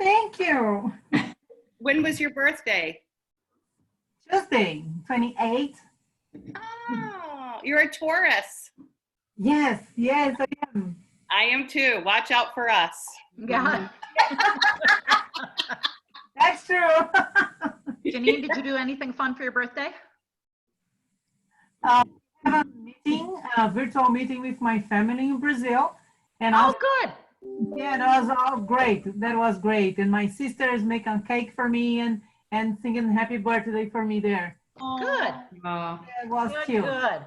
thank you. When was your birthday? Tuesday, 28th. Oh, you're a Taurus. Yes, I am. I am too. Watch out for us. Yeah. That's true. Janine, did you do anything fun for your birthday? I have a virtual meeting with my family in Brazil. And Oh, good. yeah, that was all great. That was great. And my sister is making cake for me and singing happy birthday for me there. Good. It was Good, cute. good.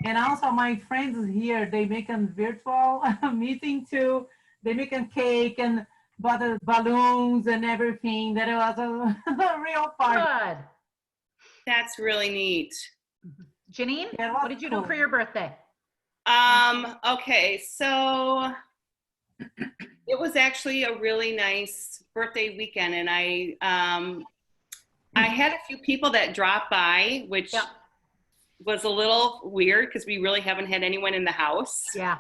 And also my friends here, they make a virtual meeting too. They make a cake and balloons and everything. That it was a real party. Good. That's really neat. Janine, Yeah, what did you do for your birthday? Okay, so it was actually a really nice birthday weekend, and I had a few people that dropped by, which was a little weird because we really haven't had anyone in the house. Yeah.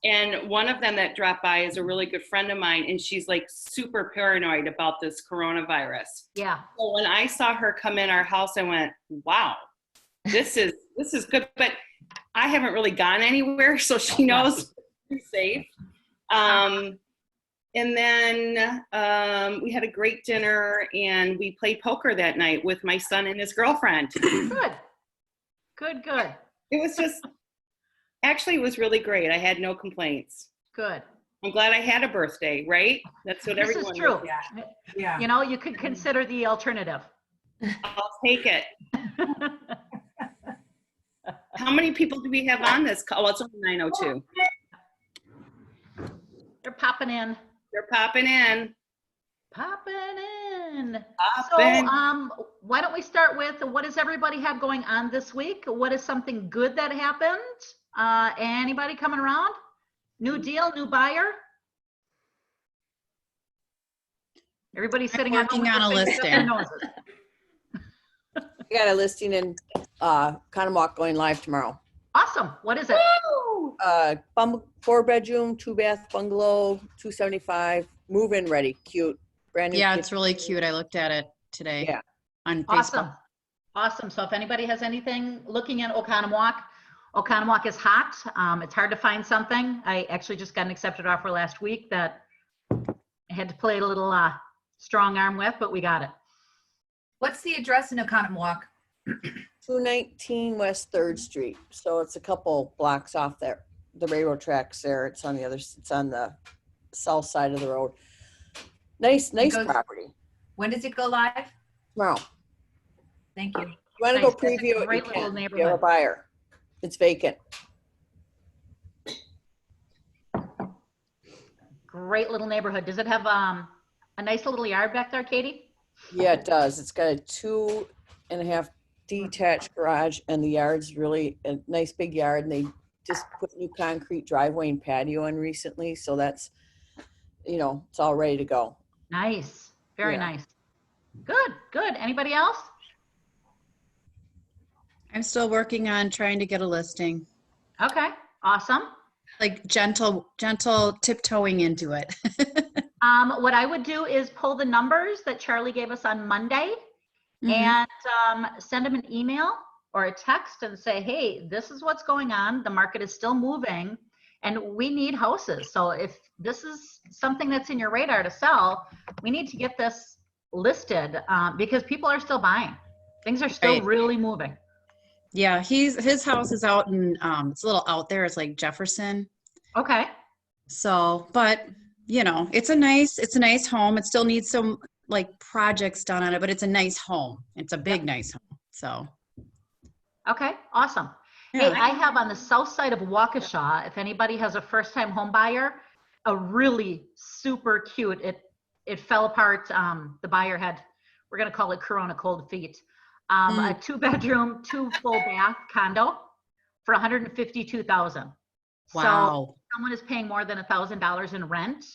And one of them that dropped by is a really good friend of mine, and she's like super paranoid about this coronavirus. Yeah. So when I saw her come in our house, I went, wow, this is good. But I haven't really gone anywhere, so she knows we're safe. And then we had a great dinner, and we played poker that night with my son and his girlfriend. Good. It was just, actually, it was really great. I had no complaints. Good. I'm glad I had a birthday, right? That's what everyone This is true. Yeah. You know, you could consider the alternative. I'll take it. How many people do we have on this call? Well, it's only 9:02. They're popping in. They're popping in. So, why don't we start with what does everybody have going on this week? What is something good that happened? Anybody coming around? New deal, new buyer? Everybody's sitting working on a listing. We got a listing in Connie going live tomorrow. Awesome. What is it? 4-bedroom, 2-bath bungalow, 275, move-in ready, cute, brand new. Yeah, it's really cute. I looked at it today. Yeah. On Facebook. Awesome. So if anybody has anything looking at Oconomowoc is hot. It's hard to find something. I actually just got an accepted offer last week that I had to play a little strong arm with, but we got it. What's the address in Oconomowoc? 219 West 3rd Street. So it's a couple blocks off there. The railroad tracks there. It's on the south side of the road. Nice property. When does it go live? Tomorrow. Thank you. You want to go preview it? Great little neighborhood. You have a buyer. It's vacant. Great little neighborhood. Does it have a nice little yard back there, Katie? Yeah, it does. It's got a 2.5 detached garage, and the yard's really a nice big yard. And they just put new concrete driveway and patio in recently, so that's, it's all ready to go. Nice. Very nice. Good. Anybody else? I'm still working on trying to get a listing. Okay. Awesome. Like gentle tiptoeing into it. What I would do is pull the numbers that Charlie gave us on Monday and send him an email or a text and say, hey, this is what's going on. The market is still moving and we need houses. So if this is something that's in your radar to sell, we need to get this listed because people are still buying. Things are still really moving. Yeah, his house is out in it's a little out there. It's like Jefferson. Okay. So, but it's a nice home. It still needs some like projects done on it, but it's a nice home. It's a big, nice home. So. Okay. Awesome. Yeah. Hey, I have on the south side of Waukesha, if anybody has a first-time home buyer, a really super cute, it fell apart. The buyer had, we're going to call it Corona cold feet. A 2-bedroom, 2 full bath condo for $152,000. Wow. So someone is paying more than $1,000 in rent.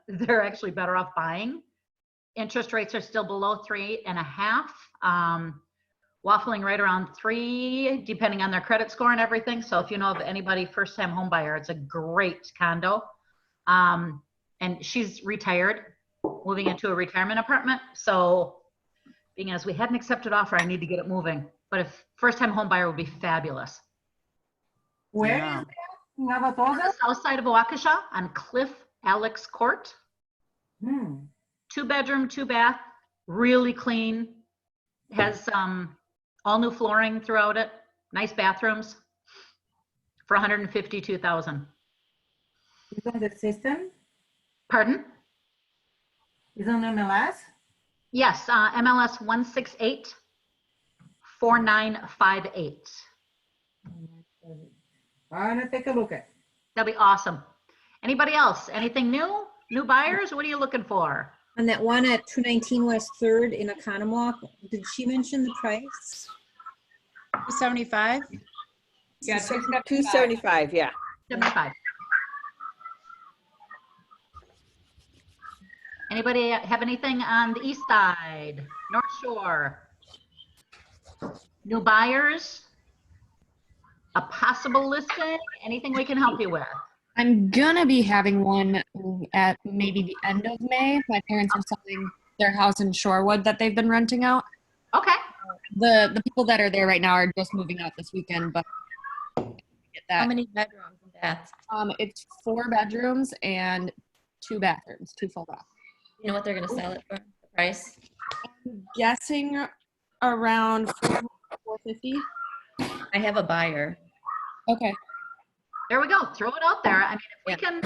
They're actually better off buying. Interest rates are still below 3.5, waffling right around 3, depending on their credit score and everything. So if you know of anybody first-time home buyer, it's a great condo. And she's retired. moving into a retirement apartment. So being as we had an accepted offer, I need to get it moving. But if first-time home buyer would be fabulous. Where Yeah. is that? In On Navatosa? the south side of Waukesha on Cliff Alex Court. Hmm. 2-bedroom, 2-bath, really clean. Has all new flooring throughout it. Nice bathrooms for $152,000. Is on the system? Pardon? Is on MLS? Yes, MLS 1684958. I'm gonna take a look at. That'd be awesome. Anybody else? Anything new? New buyers? What are you looking for? On that one at 219 West 3rd in Oconomowoc, did she mention the price? 75? Yeah, 275, yeah. 75. Anybody have anything on the east side, North Shore? New buyers? A possible listing? Anything we can help you with? I'm gonna be having one at maybe the end of May. My parents are selling their house in Shorewood that they've been renting out. Okay. The people that are there right now are just moving out this weekend, but get How that. many bedrooms and baths? It's 4 bedrooms and 2 bathrooms, 2 full baths. You know what they're gonna sell it for? The price? I'm guessing around 450. I have a buyer. Okay. There we go. Throw it out there. I mean, if we can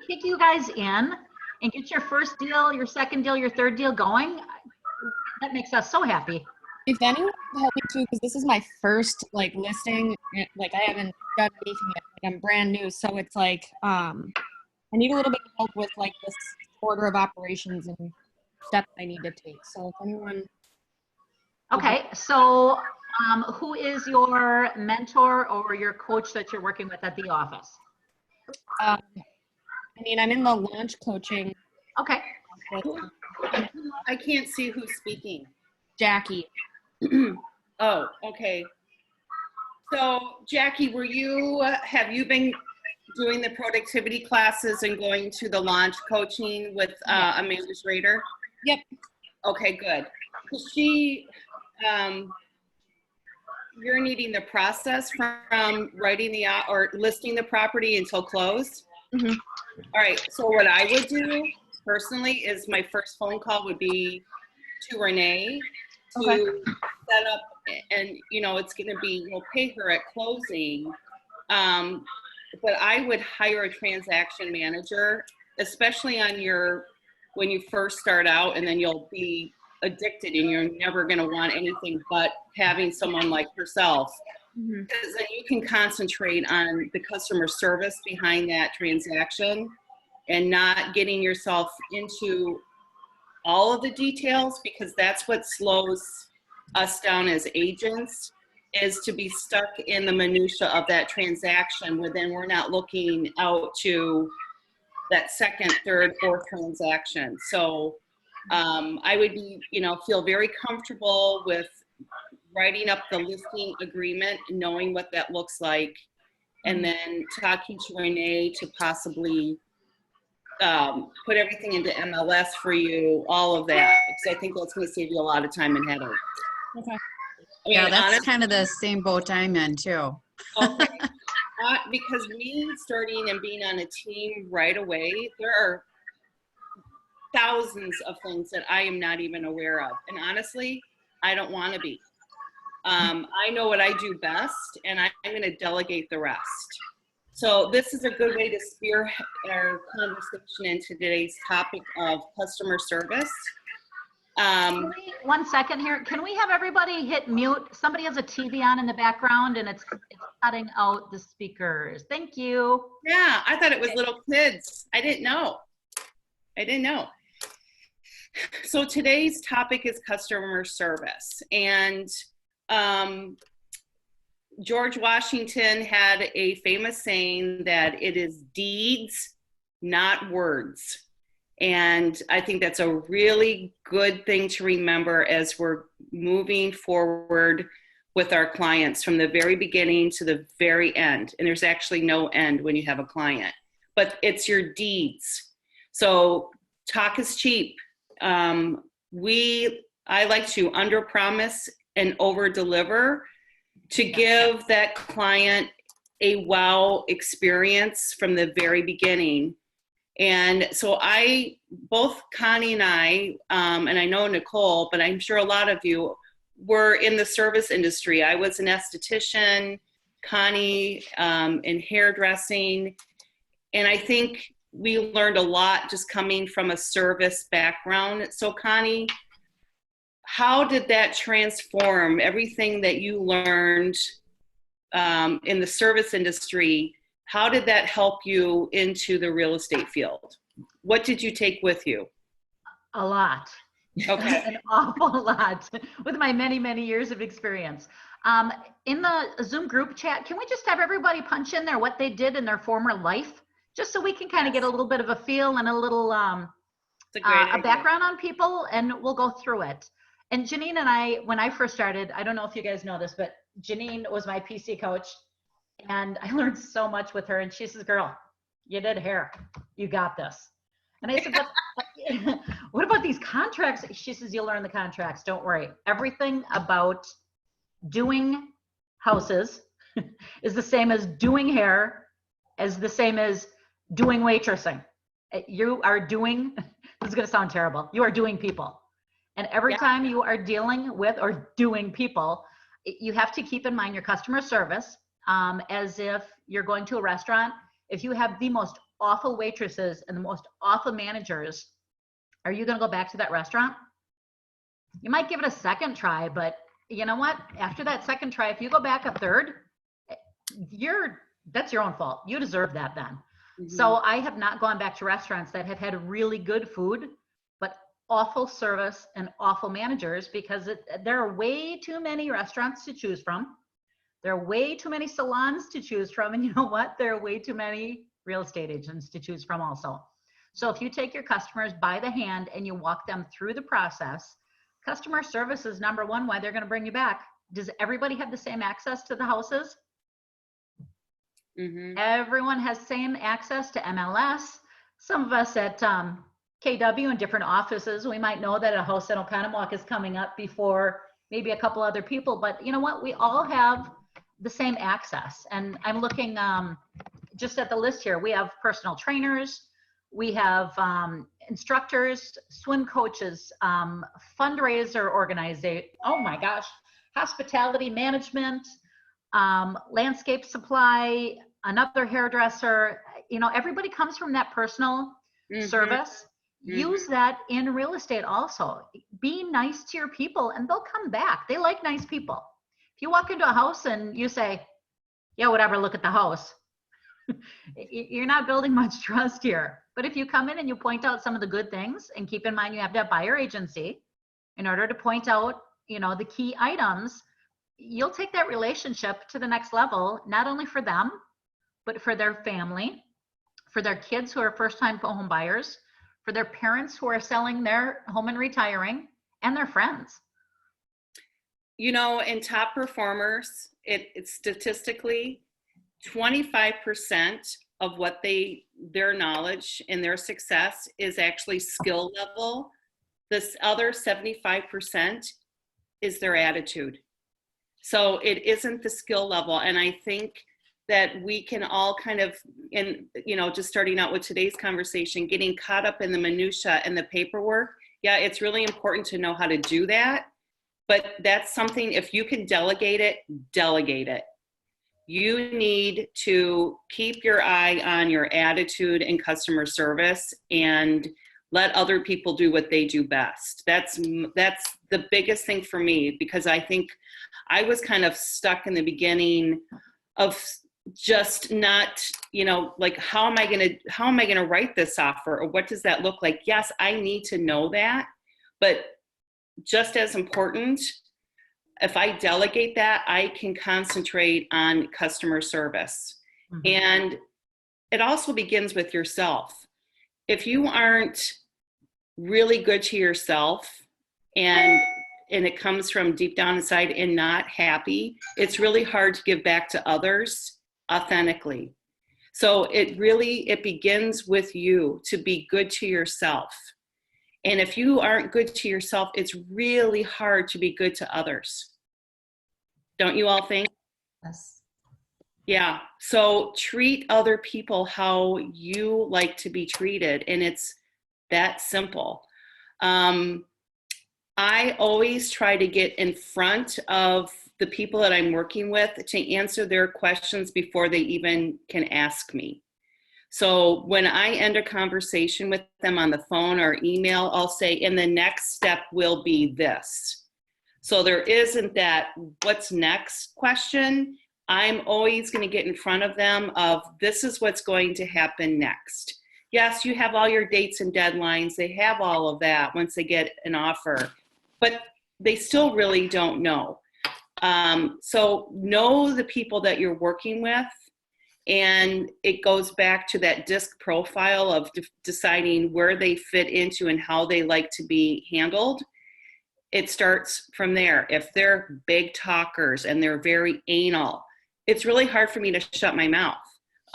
kick you guys in and get your first deal, your second deal, your third deal going, that makes us so happy. If anyone can help me too, because this is my first listing, like I haven't done anything yet. Like, I'm brand new, so it's like I need a little bit of help with this order of operations and steps I need to take. So if anyone, Okay, so who is your mentor or your coach that you're working with at the office? I'm in the launch coaching Okay. with I can't see who's speaking. Jackie. Oh, okay. So Jackie, have you been doing the productivity classes and going to the launch coaching with Amanda Schrader? Yep. Okay, good. You're needing the process from writing or listing the property until closed. Mm-hmm. All right. So what I would do personally is my first phone call would be to Renee to set up, and it's going to be, we'll pay her at closing. But I would hire a transaction manager, especially when you first start out, and then you'll be addicted and you're never going to want anything but having someone like herself. Because then you can concentrate on the customer service behind that transaction and not getting yourself into all of the details, because that's what slows us down as agents, is to be stuck in the minutia of that transaction where then we're not looking out to that second, third, fourth transaction. So I would feel very comfortable with writing up the listing agreement, knowing what that looks like, and then talking to Renee to possibly put everything into MLS for you, all of that, because I think that's going to save you a lot of time and headache. Okay. Yeah, that's kind of the same boat I'm in too. Okay. Because me starting and being on a team right away, there are thousands of things that I am not even aware of. And honestly, I don't want to be. I know what I do best, and I'm going to delegate the rest. So this is a good way to spear our conversation into today's topic of customer service. One second here. Can we have everybody hit mute? Somebody has a TV on in the background and it's cutting out the speakers. Thank you. Yeah, I thought it was little kids. I didn't know. So today's topic is customer service. And George Washington had a famous saying that it is deeds, not words. And I think that's a really good thing to remember as we're moving forward with our clients from the very beginning to the very end. And there's actually no end when you have a client, but it's your deeds. So talk is cheap. I like to under promise and over deliver to give that client a wow experience from the very beginning. And so both Connie and I know Nicole, but I'm sure a lot of you were in the service industry. I was an esthetician, Connie in hairdressing. And I think we learned a lot just coming from a service background. So Connie, how did that transform everything that you learned in the service industry? How did that help you into the real estate field? What did you take with you? A lot. Okay. An awful lot with my many, many years of experience. In the Zoom group chat, can we just have everybody punch in there what they did in their former life? Just so we can kind of get a little bit of a feel and a little a background on people, and we'll go through it. And Janine and I, when I first started, I don't know if you guys know this, but Janine was my PC coach, and I learned so much with her. And she says, girl, you did hair. You got this. And I said, but what about these contracts? She says, you'll learn the contracts. Don't worry. Everything about doing houses is the same as doing hair, as the same as doing waitressing. You are doing, this is going to sound terrible. You are doing people. And every time you are dealing with or doing people, you have to keep in mind your customer service, as if you're going to a restaurant. If you have the most awful waitresses and the most awful managers, are you going to go back to that restaurant? You might give it a second try, but you know what? After that second try, if you go back a third, that's your own fault. You deserve that then. Mm-hmm. So I have not gone back to restaurants that have had really good food, but awful service and awful managers, because there are way too many restaurants to choose from. There are way too many salons to choose from. And you know what? There are way too many real estate agents to choose from also. So if you take your customers by the hand and you walk them through the process, customer service is number one, why they're going to bring you back. Does everybody have the same access to the houses? Mm-hmm. Everyone has same access to MLS. Some of us at KW in different offices, we might know that a house at Oconomowoc is coming up before maybe a couple other people, but you know what? We all have the same access. And I'm looking just at the list here. We have personal trainers, we have instructors, swim coaches, fundraiser organization, oh my gosh, hospitality management, landscape supply, another hairdresser. You know, everybody comes from that personal service. Use that in real estate also. Be nice to your people and they'll come back. They like nice people. If you walk into a house and you say, yeah, whatever, look at the house, you're not building much trust here. But if you come in and you point out some of the good things, and keep in mind you have to have buyer agency in order to point out, you know, the key items, you'll take that relationship to the next level, not only for them, but for their family, for their kids who are first-time home buyers, for their parents who are selling their home and retiring, and their friends. You know, in top performers, it's statistically 25% of what their knowledge and their success is actually skill level. This other 75% is their attitude. So it isn't the skill level. And I think that we can all kind of, just starting out with today's conversation, getting caught up in the minutia and the paperwork. Yeah, it's really important to know how to do that. But that's something, if you can delegate it, delegate it. You need to keep your eye on your attitude and customer service and let other people do what they do best. That's the biggest thing for me, because I think I was kind of stuck in the beginning of just not, like, how am I going to write this offer, or what does that look like? Yes, I need to know that, but just as important, if I delegate that, I can concentrate on customer service. Mm-hmm. And it also begins with yourself. If you aren't really good to yourself, and it comes from deep down inside and not happy, it's really hard to give back to others authentically. So it begins with you to be good to yourself. And if you aren't good to yourself, it's really hard to be good to others. Don't you all think? Yes. Yeah. So treat other people how you like to be treated. And it's that simple. I always try to get in front of the people that I'm working with to answer their questions before they even can ask me. So when I end a conversation with them on the phone or email, I'll say, and the next step will be this. So there isn't that what's next question. I'm always going to get in front of them of this is what's going to happen next. Yes, you have all your dates and deadlines. They have all of that once they get an offer, but they still really don't know. So know the people that you're working with. And it goes back to that DISC profile of deciding where they fit into and how they like to be handled. It starts from there. If they're big talkers and they're very anal, it's really hard for me to shut my mouth.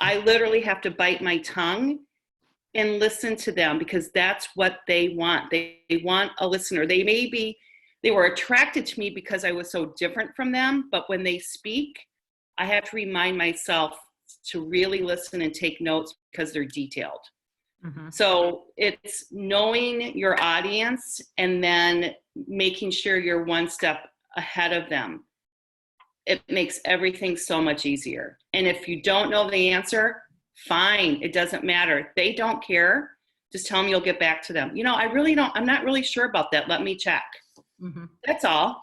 I literally have to bite my tongue and listen to them because that's what they want. They want a listener. They were attracted to me because I was so different from them, but when they speak, I have to remind myself to really listen and take notes because they're detailed. Mm-hmm. So it's knowing your audience and then making sure you're one step ahead of them. It makes everything so much easier. And if you don't know the answer, fine, it doesn't matter. They don't care. Just tell them you'll get back to them. I'm not really sure about that. Let me check. Mm-hmm. That's all.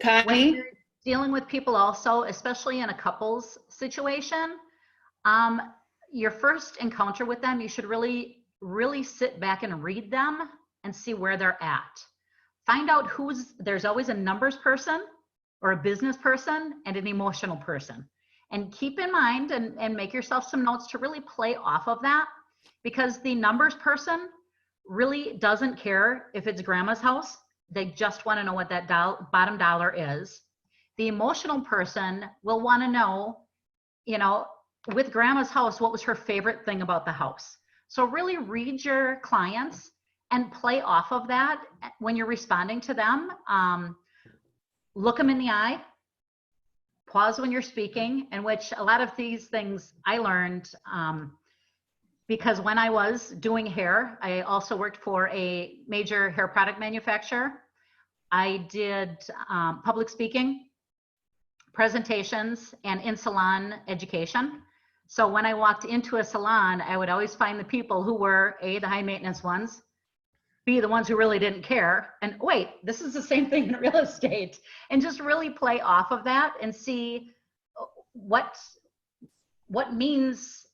Connie? When you're dealing with people also, especially in a couples situation, your first encounter with them, you should really, really sit back and read them and see where they're at. Find out there's always a numbers person or a business person and an emotional person. And keep in mind and make yourself some notes to really play off of that, because the numbers person really doesn't care if it's grandma's house. They just want to know what that bottom dollar is. The emotional person will want to know, with grandma's house, what was her favorite thing about the house? So really read your clients and play off of that when you're responding to them. Look them in the eye, pause when you're speaking, in which a lot of these things I learned because when I was doing hair, I also worked for a major hair product manufacturer. I did public speaking, presentations, and in-salon education. So when I walked into a salon, I would always find the people who were A, the high maintenance ones, B, the ones who really didn't care, and wait, this is the same thing in real estate, and just really play off of that and see what means,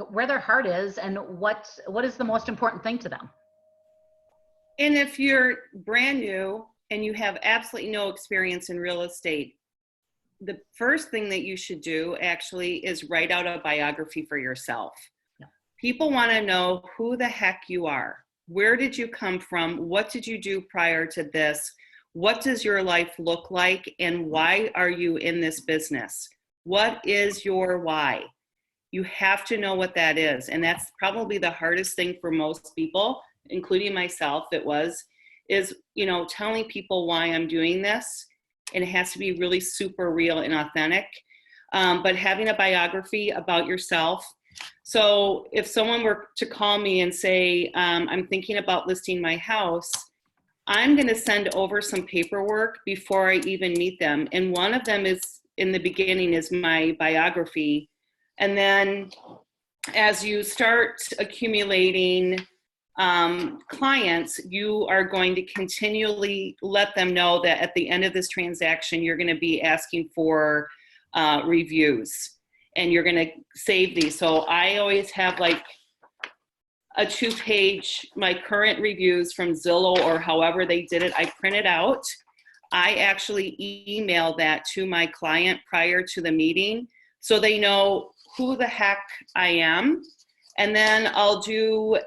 where their heart is and what is the most important thing to them. And if you're brand new and you have absolutely no experience in real estate, the first thing that you should do actually is write out a biography for yourself. Yeah. People want to know who the heck you are. Where did you come from? What did you do prior to this? What does your life look like? And why are you in this business? What is your why? You have to know what that is. And that's probably the hardest thing for most people, including myself, is telling people why I'm doing this. And it has to be really super real and authentic. But having a biography about yourself. So if someone were to call me and say, I'm thinking about listing my house, I'm going to send over some paperwork before I even meet them. And one of them is, in the beginning, is my biography. And then as you start accumulating clients, you are going to continually let them know that at the end of this transaction, you're going to be asking for reviews and you're going to save these. So I always have like a 2-page, my current reviews from Zillow or however they did it. I print it out. I actually email that to my client prior to the meeting so they know who the heck I am. And then I'll do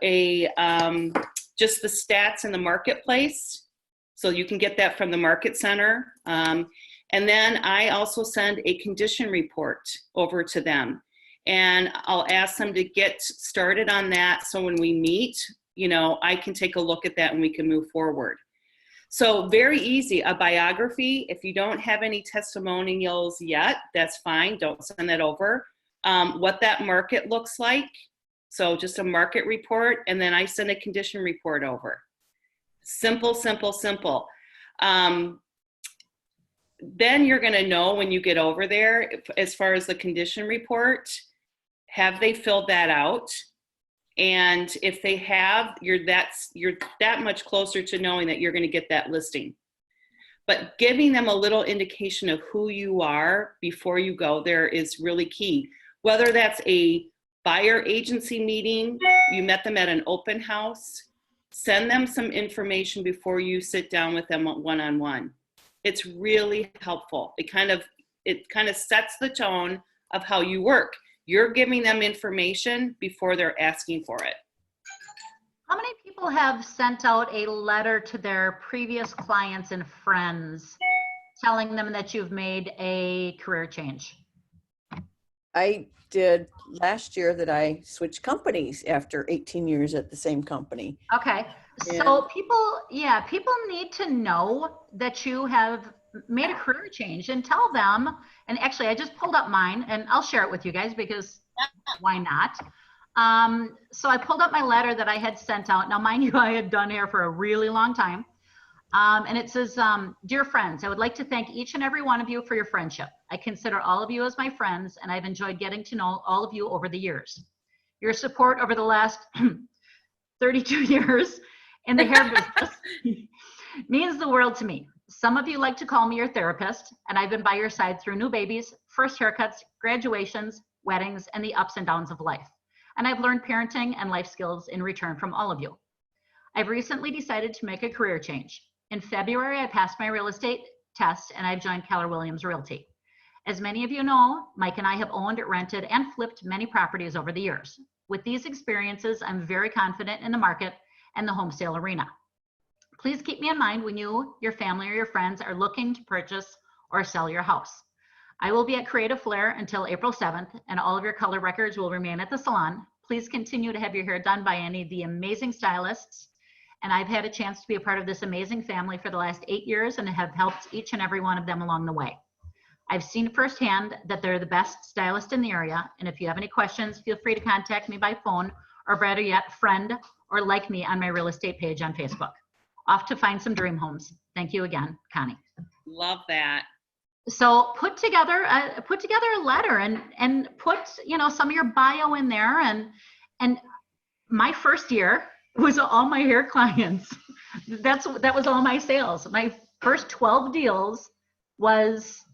just the stats in the marketplace. So you can get that from the market center. And then I also send a condition report over to them. And I'll ask them to get started on that. So when we meet, I can take a look at that and we can move forward. So very easy, a biography. If you don't have any testimonials yet, that's fine. Don't send that over. What that market looks like. So just a market report, and then I send a condition report over. Simple, simple, simple. Then you're going to know when you get over there, as far as the condition report, have they filled that out? And if they have, you're that much closer to knowing that you're going to get that listing. But giving them a little indication of who you are before you go there is really key. Whether that's a buyer agency meeting, you met them at an open house, send them some information before you sit down with them one-on-one. It's really helpful. It kind of sets the tone of how you work. You're giving them information before they're asking for it. How many people have sent out a letter to their previous clients and friends telling them that you've made a career change? I did last year that I switched companies after 18 years at the same company. Okay. So people need to know that you have made a career change, and tell them. And actually, I just pulled up mine, and I'll share it with you guys because why not? So I pulled up my letter that I had sent out. Now, mind you, I had done hair for a really long time. And it says, dear friends, I would like to thank each and every one of you for your friendship. I consider all of you as my friends, and I've enjoyed getting to know all of you over the years. Your support over the last 32 years in the hair business means the world to me. Some of you like to call me your therapist, and I've been by your side through new babies, first haircuts, graduations, weddings, and the ups and downs of life. And I've learned parenting and life skills in return from all of you. I've recently decided to make a career change. In February, I passed my real estate test, and I've joined Keller Williams Realty. As many of you know, Mike and I have owned, rented, and flipped many properties over the years. With these experiences, I'm very confident in the market and the home sale arena. Please keep me in mind when you, your family, or your friends are looking to purchase or sell your house. I will be at Creative Flair until April 7th, and all of your color records will remain at the salon. Please continue to have your hair done by any of the amazing stylists. And I've had a chance to be a part of this amazing family for the last 8 years and have helped each and every one of them along the way. I've seen firsthand that they're the best stylist in the area. And if you have any questions, feel free to contact me by phone, or better yet, friend or like me on my real estate page on Facebook. Off to find some dream homes. Thank you again, Connie. Love that. So put together a letter and put, some of your bio in there. And my first year was all my hair clients. That was all my sales. My first 12 deals was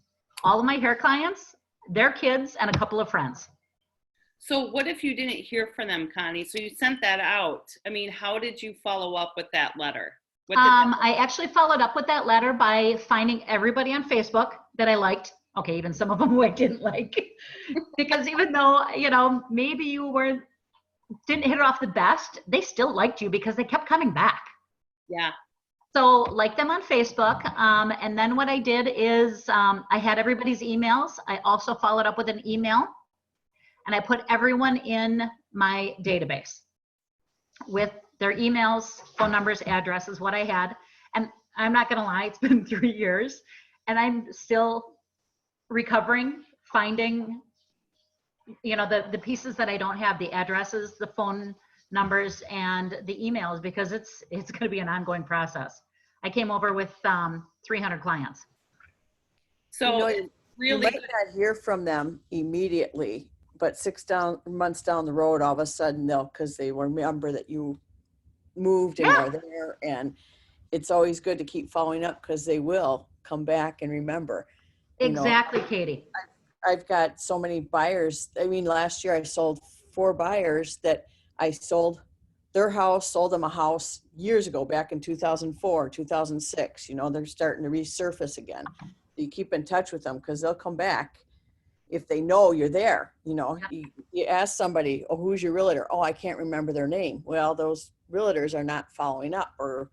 all of my hair clients, their kids, and a couple of friends. So what if you didn't hear from them, Connie? So you sent that out. I mean, how did you follow up with that letter? I actually followed up with that letter by finding everybody on Facebook that I liked. Okay, even some of them who I didn't like. Because even though, maybe you didn't hit it off the best, they still liked you because they kept coming back. Yeah. So like them on Facebook. And then what I did is I had everybody's emails. I also followed up with an email, and I put everyone in my database with their emails, phone numbers, addresses, what I had. And I'm not going to lie, it's been 3 years and I'm still recovering, finding, the pieces that I don't have, the addresses, the phone numbers, and the emails, because it's going to be an ongoing process. I came over with 300 clients. So you might not hear from them immediately, but 6 months down the road, all of a sudden because they remember that you moved and are there, and it's always good to keep following up because they will come back and remember. Exactly, Katie. I've got so many buyers. I mean, last year I sold 4 buyers that I sold their house, sold them a house years ago, back in 2004, 2006. They're starting to resurface again. You keep in touch with them because they'll come back if they know you're there. You ask somebody, oh, who's your realtor? Oh, I can't remember their name. Well, those realtors are not following up or,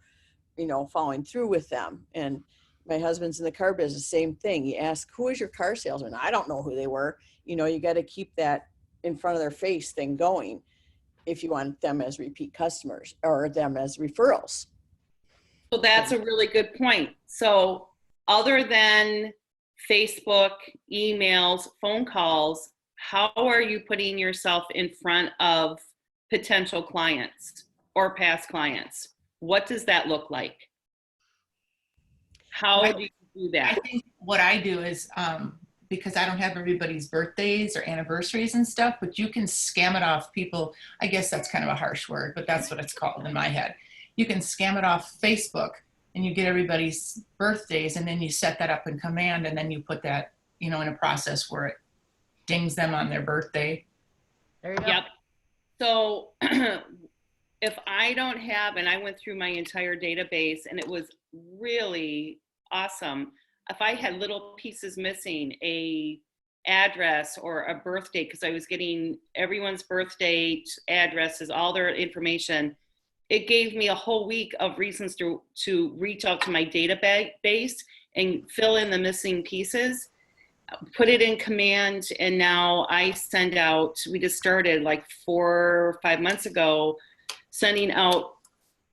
following through with them. And my husband's in the car business, same thing. You ask, who is your car salesman? I don't know who they were. You got to keep that in front of their face thing going. if you want them as repeat customers or them as referrals. So that's a really good point. So other than Facebook, emails, phone calls, how are you putting yourself in front of potential clients or past clients? What does that look like? How do you do I that? think what I do is, because I don't have everybody's birthdays or anniversaries and stuff, but you can scam it off people. I guess that's kind of a harsh word, but that's what it's called in my head. You can scam it off Facebook and you get everybody's birthdays, and then you set that up in command, and then you put that, you know, in a process where it dings them on their birthday. There you go. Yep. So if I don't have, and I went through my entire database and it was really awesome. If I had little pieces missing, a address or a birth date, because I was getting everyone's birth date, addresses, all their information, it gave me a whole week of reasons to reach out to my database and fill in the missing pieces, put it in command, and now I send out, we just started like 4 or 5 months ago, sending out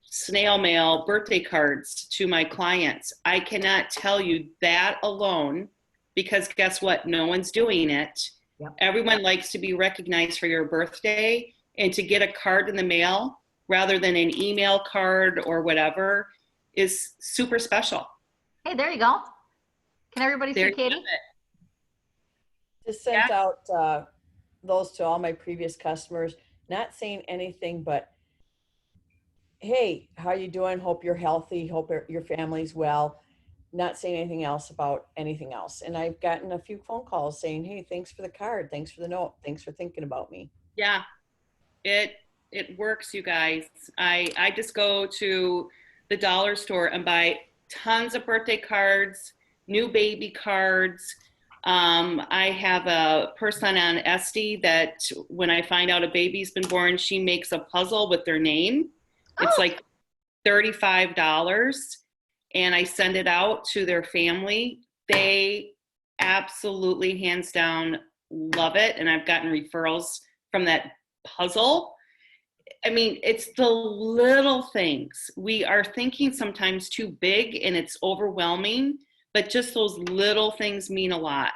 snail mail birthday cards to my clients. I cannot tell you that alone, because guess what? No one's doing it. Yep. Everyone likes to be recognized for your birthday, and to get a card in the mail rather than an email card or whatever is super special. Hey, there you go. Can everybody There see you Katie? have it. Just sent out those to all my previous customers, not saying anything but, hey, how you doing? Hope you're healthy. Hope your family's well. Not saying anything else about anything else. And I've gotten a few phone calls saying, hey, thanks for the card. Thanks for the note. Thanks for thinking about me. Yeah, it works, you guys. I just go to the dollar store and buy tons of birthday cards, new baby cards. I have a person on Etsy that when I find out a baby's been born, she makes a puzzle with their name. It's like $35, and I send it out to their family. They absolutely, hands down, love it, and I've gotten referrals from that puzzle. I mean, it's the little things. We are thinking sometimes too big and it's overwhelming, but just those little things mean a lot.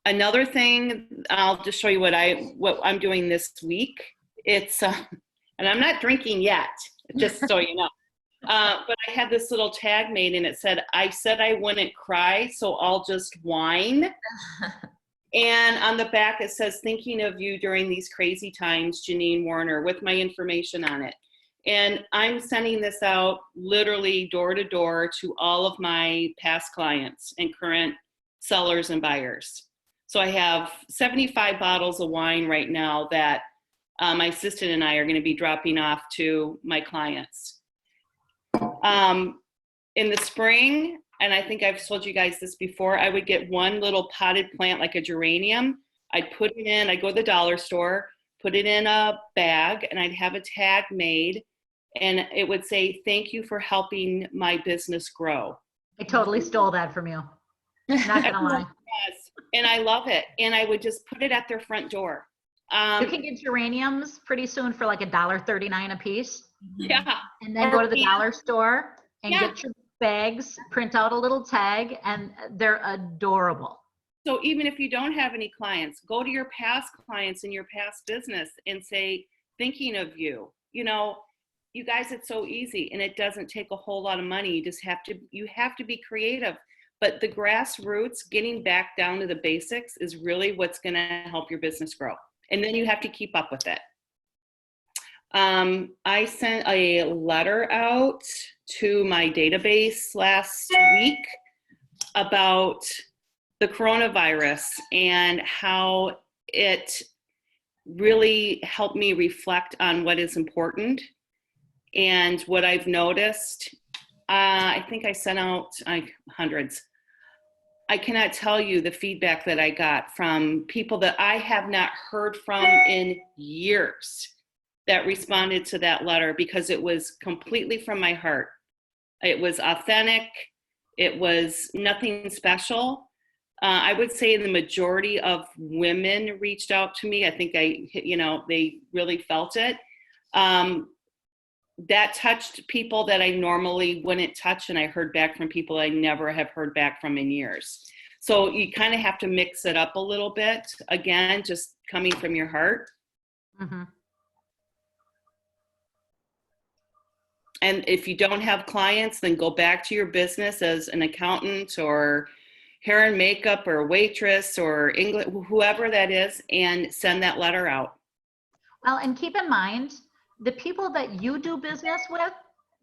Another thing, I'll just show you what I'm doing this week. It's, and I'm not drinking yet, just so you know. But I had this little tag made and it said I wouldn't cry, so I'll just whine. And on the back it says, thinking of you during these crazy times, Janine Werner, with my information on it. And I'm sending this out literally door to door to all of my past clients and current sellers and buyers. So I have 75 bottles of wine right now that my assistant and I are going to be dropping off to my clients. In the spring, and I think I've told you guys this before, I would get one little potted plant like a geranium. I'd put it in, I'd go to the dollar store, put it in a bag, and I'd have a tag made, and it would say, thank you for helping my business grow. I totally stole that from you. Not gonna lie. Yes, and I love it. And I would just put it at their front door. You can get geraniums pretty soon for like $1.39 a piece. Yeah. And then go to the dollar store and Yeah. get your bags, print out a little tag, and they're adorable. So even if you don't have any clients, go to your past clients in your past business and say, thinking of you. You know, you guys, it's so easy and it doesn't take a whole lot of money. You have to be creative. But the grassroots, getting back down to the basics, is really what's going to help your business grow. And then you have to keep up with it. I sent a letter out to my database last week about the coronavirus and how it really helped me reflect on what is important and what I've noticed. I think I sent out hundreds. I cannot tell you the feedback that I got from people that I have not heard from in years that responded to that letter, because it was completely from my heart. It was authentic. It was nothing special. I would say the majority of women reached out to me. I think they really felt it. That touched people that I normally wouldn't touch, and I heard back from people I never have heard back from in years. So you kind of have to mix it up a little bit. Again, just coming from your heart. Mm-hmm. And if you don't have clients, then go back to your business as an accountant or hair and makeup or waitress or English, whoever that is, and send that letter out. Well, and keep in mind, the people that you do business with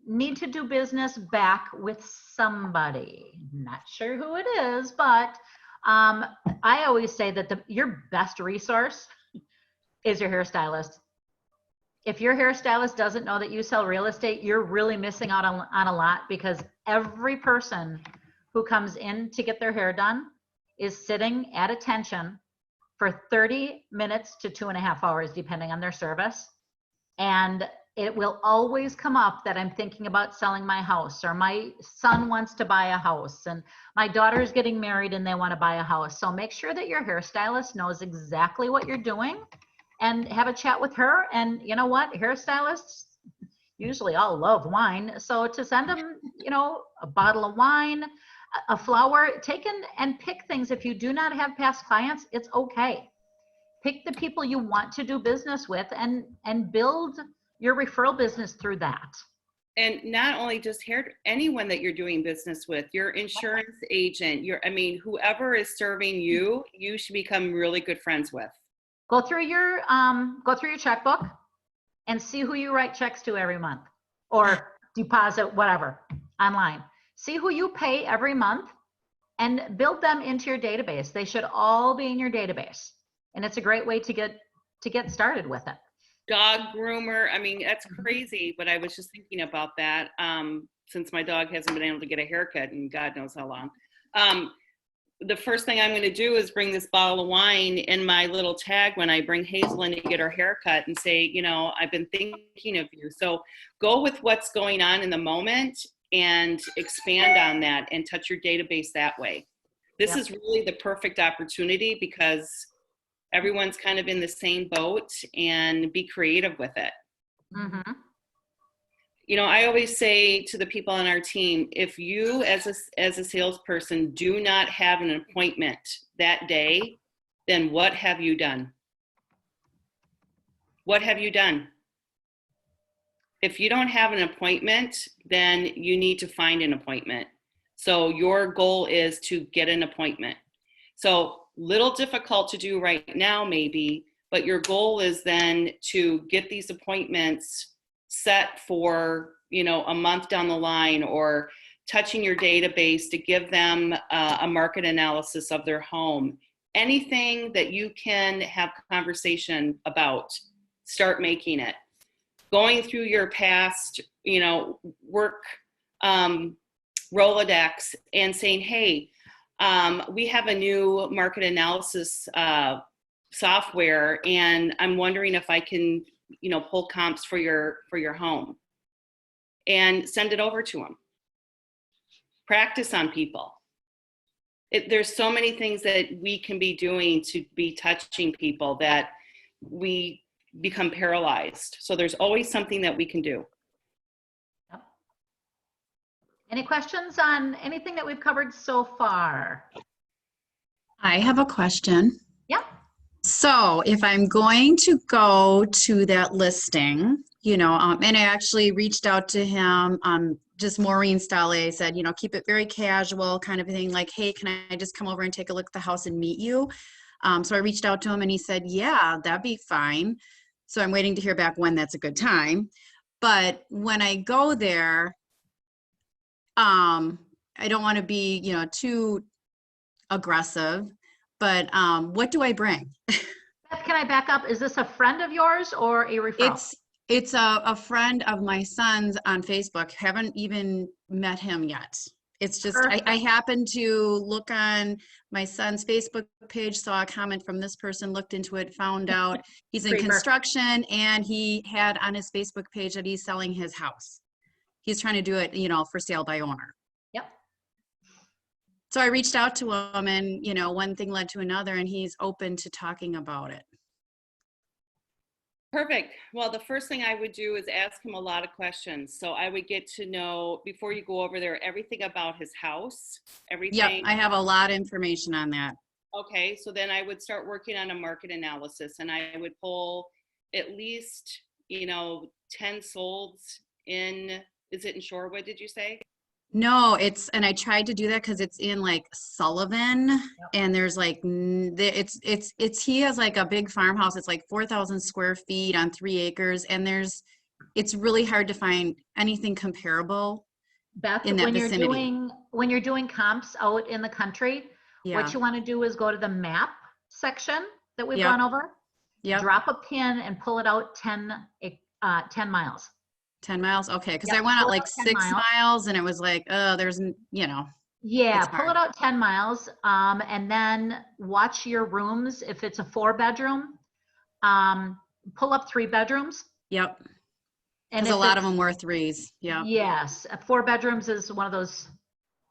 need to do business back with somebody. Not sure who it is, but I always say that your best resource is your hairstylist. If your hairstylist doesn't know that you sell real estate, you're really missing out on a lot, because every person who comes in to get their hair done is sitting at attention for 30 minutes to 2.5 hours, depending on their service. And it will always come up that I'm thinking about selling my house, or my son wants to buy a house, and my daughter's getting married and they want to buy a house. So make sure that your hairstylist knows exactly what you're doing, and have a chat with her. And you know what? Hairstylists usually all love wine. So to send them, a bottle of wine, a flower, and pick things. If you do not have past clients, it's okay. Pick the people you want to do business with, and build your referral business through that. And not only just anyone that you're doing business with, your insurance agent, whoever is serving you, you should become really good friends with. Go through your checkbook and see who you write checks to every month, or deposit, whatever, online. See who you pay every month and build them into your database. They should all be in your database. And it's a great way to get started with it. Dog groomer, that's crazy, but I was just thinking about that since my dog hasn't been able to get a haircut in God knows how long. The first thing I'm going to do is bring this bottle of wine in my little tag when I bring Hazel in to get her haircut, and say, I've been thinking of you. So go with what's going on in the moment and expand on that and touch your database that way. This is really the perfect opportunity, because everyone's kind of in the same boat, and be creative with it. Mm-hmm. I always say to the people on our team, if you as a salesperson do not have an appointment that day, then what have you done? What have you done? If you don't have an appointment, then you need to find an appointment. So your goal is to get an appointment. So little difficult to do right now maybe, but your goal is then to get these appointments set for, a month down the line, or touching your database to give them a market analysis of their home. Anything that you can have conversation about, start making it. Going through your past, work Rolodex and saying, hey, we have a new market analysis software, and I'm wondering if I can, pull comps for your home, and send it over to them. Practice on people. There's so many things that we can be doing to be touching people that we become paralyzed. So there's always something that we can do. Yep. Any questions on anything that we've covered so far? I have a question. Yeah. So if I'm going to go to that listing, and I actually reached out to him, just Maureen style. I said, keep it very casual kind of thing. Like, hey, can I just come over and take a look at the house and meet you? So I reached out to him and he said, yeah, that'd be fine. So I'm waiting to hear back when that's a good time. But when I go there, I don't want to be, too aggressive, but what do I bring? Beth, can I back up? Is this a friend of yours or a referral? It's a friend of my son's on Facebook. Haven't even met him yet. It's just, I happened to look on my son's Facebook page, saw a comment from this person, looked into it, found out he's in construction, and he had on his Facebook page that he's selling his house. He's trying to do it, for sale by owner. Yep. So I reached out to him and, you know, one thing led to another and he's open to talking about it. Perfect. Well, the first thing I would do is ask him a lot of questions. So I would get to know, before you go over there, everything about his house, everything. Yep, I have a lot of information on that. Okay, so then I would start working on a market analysis and I would pull at least, 10 solds in, is it in Shorewood, did you say? No, and I tried to do that because it's in like Sullivan and there's like, he has like a big farmhouse. It's like 4,000 square feet on 3 acres. And it's really hard to find anything comparable Beth, in that when you're vicinity. doing comps out in the country, Yeah. what you want to do is go to the map section that we've Yep. gone over, Yep. drop a pin and pull it out 10 miles. 10 miles. Okay. Because Yep, I went out pull it like out 10 6 miles. miles and it was like, there's, Yeah, it's pull hard. it out 10 miles, and then watch your rooms. If it's a 4-bedroom, pull up 3 bedrooms. Yep. And Because a if lot of it's- them were 3s. Yeah. Yes, 4 bedrooms is one of those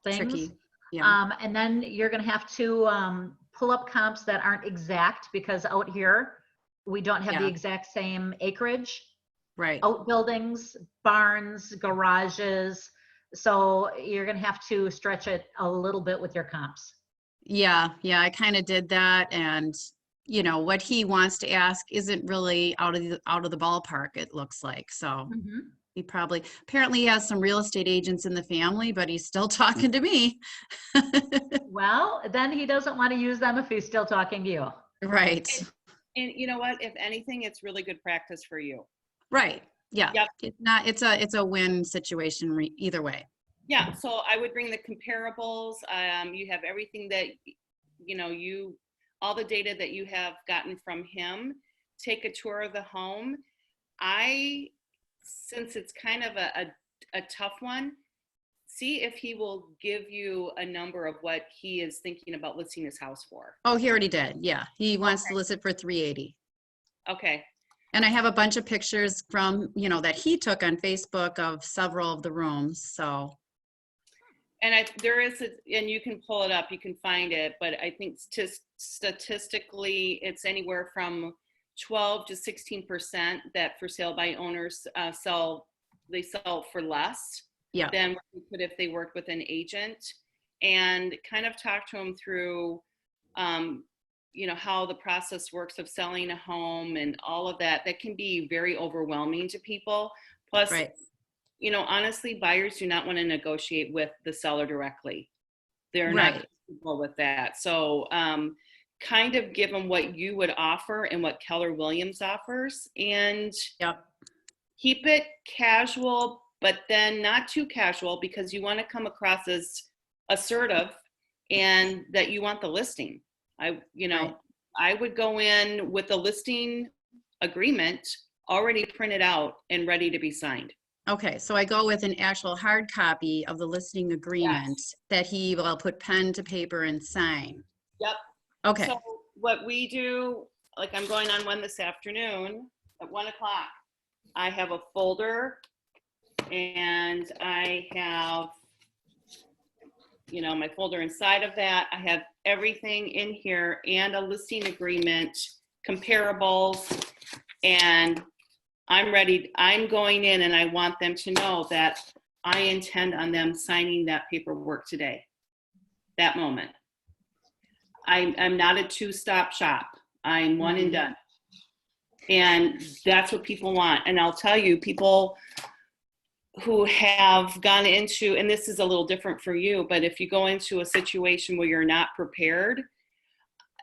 things. Tricky. Yeah. And then you're going to have to pull up comps that aren't exact, because out here we don't have the Yeah. exact same acreage. Right. Outbuildings, barns, garages. So you're going to have to stretch it a little bit with your comps. Yeah. Yeah. I kind of did that. And, what he wants to ask isn't really out of the ballpark, it looks like. So he apparently he has some real estate agents in the family, but he's still talking to me. Well, then he doesn't want to use them if he's still talking to you. Right. And you know what? If anything, it's really good practice for you. Right. Yeah. Yep. It's a win situation either way. Yeah. So I would bring the comparables. You have everything that, all the data that you have gotten from him. Take a tour of the home. Since it's kind of a tough one, see if he will give you a number of what he is thinking about listing his house for. Oh, he already did. Yeah. He wants to list it for 380. Okay. And I have a bunch of pictures from, that he took on Facebook of several of the rooms. So. And and you can pull it up, you can find it, but I think statistically it's anywhere from 12 to 16% that for sale by owners sell for less than what they could if they worked with an agent, and kind of talk to them through how the process works of selling a home and all of that. That can be very overwhelming to people. Plus, honestly, buyers do not want to negotiate with the seller directly. They're not comfortable with that. So kind of give them what you would offer and what Keller Williams offers, and keep it casual, but then not too casual, because you want to come across as assertive and that you want the listing. I would go in with the listing agreement already printed out and ready to be signed. Okay, so I go with an actual hard copy of the listing agreement that he will put pen to paper and sign. Yep. Okay. So what we do, like I'm going on one this afternoon at 1:00. I have a folder and I have, my folder inside of that. I have everything in here and a listing agreement, comparables, and I'm ready. I'm going in and I want them to know that I intend on them signing that paperwork today, that moment. I'm not a 2-stop shop. I'm one and done. And that's what people want. And I'll tell you, people who have gone into, and this is a little different for you, but if you go into a situation where you're not prepared,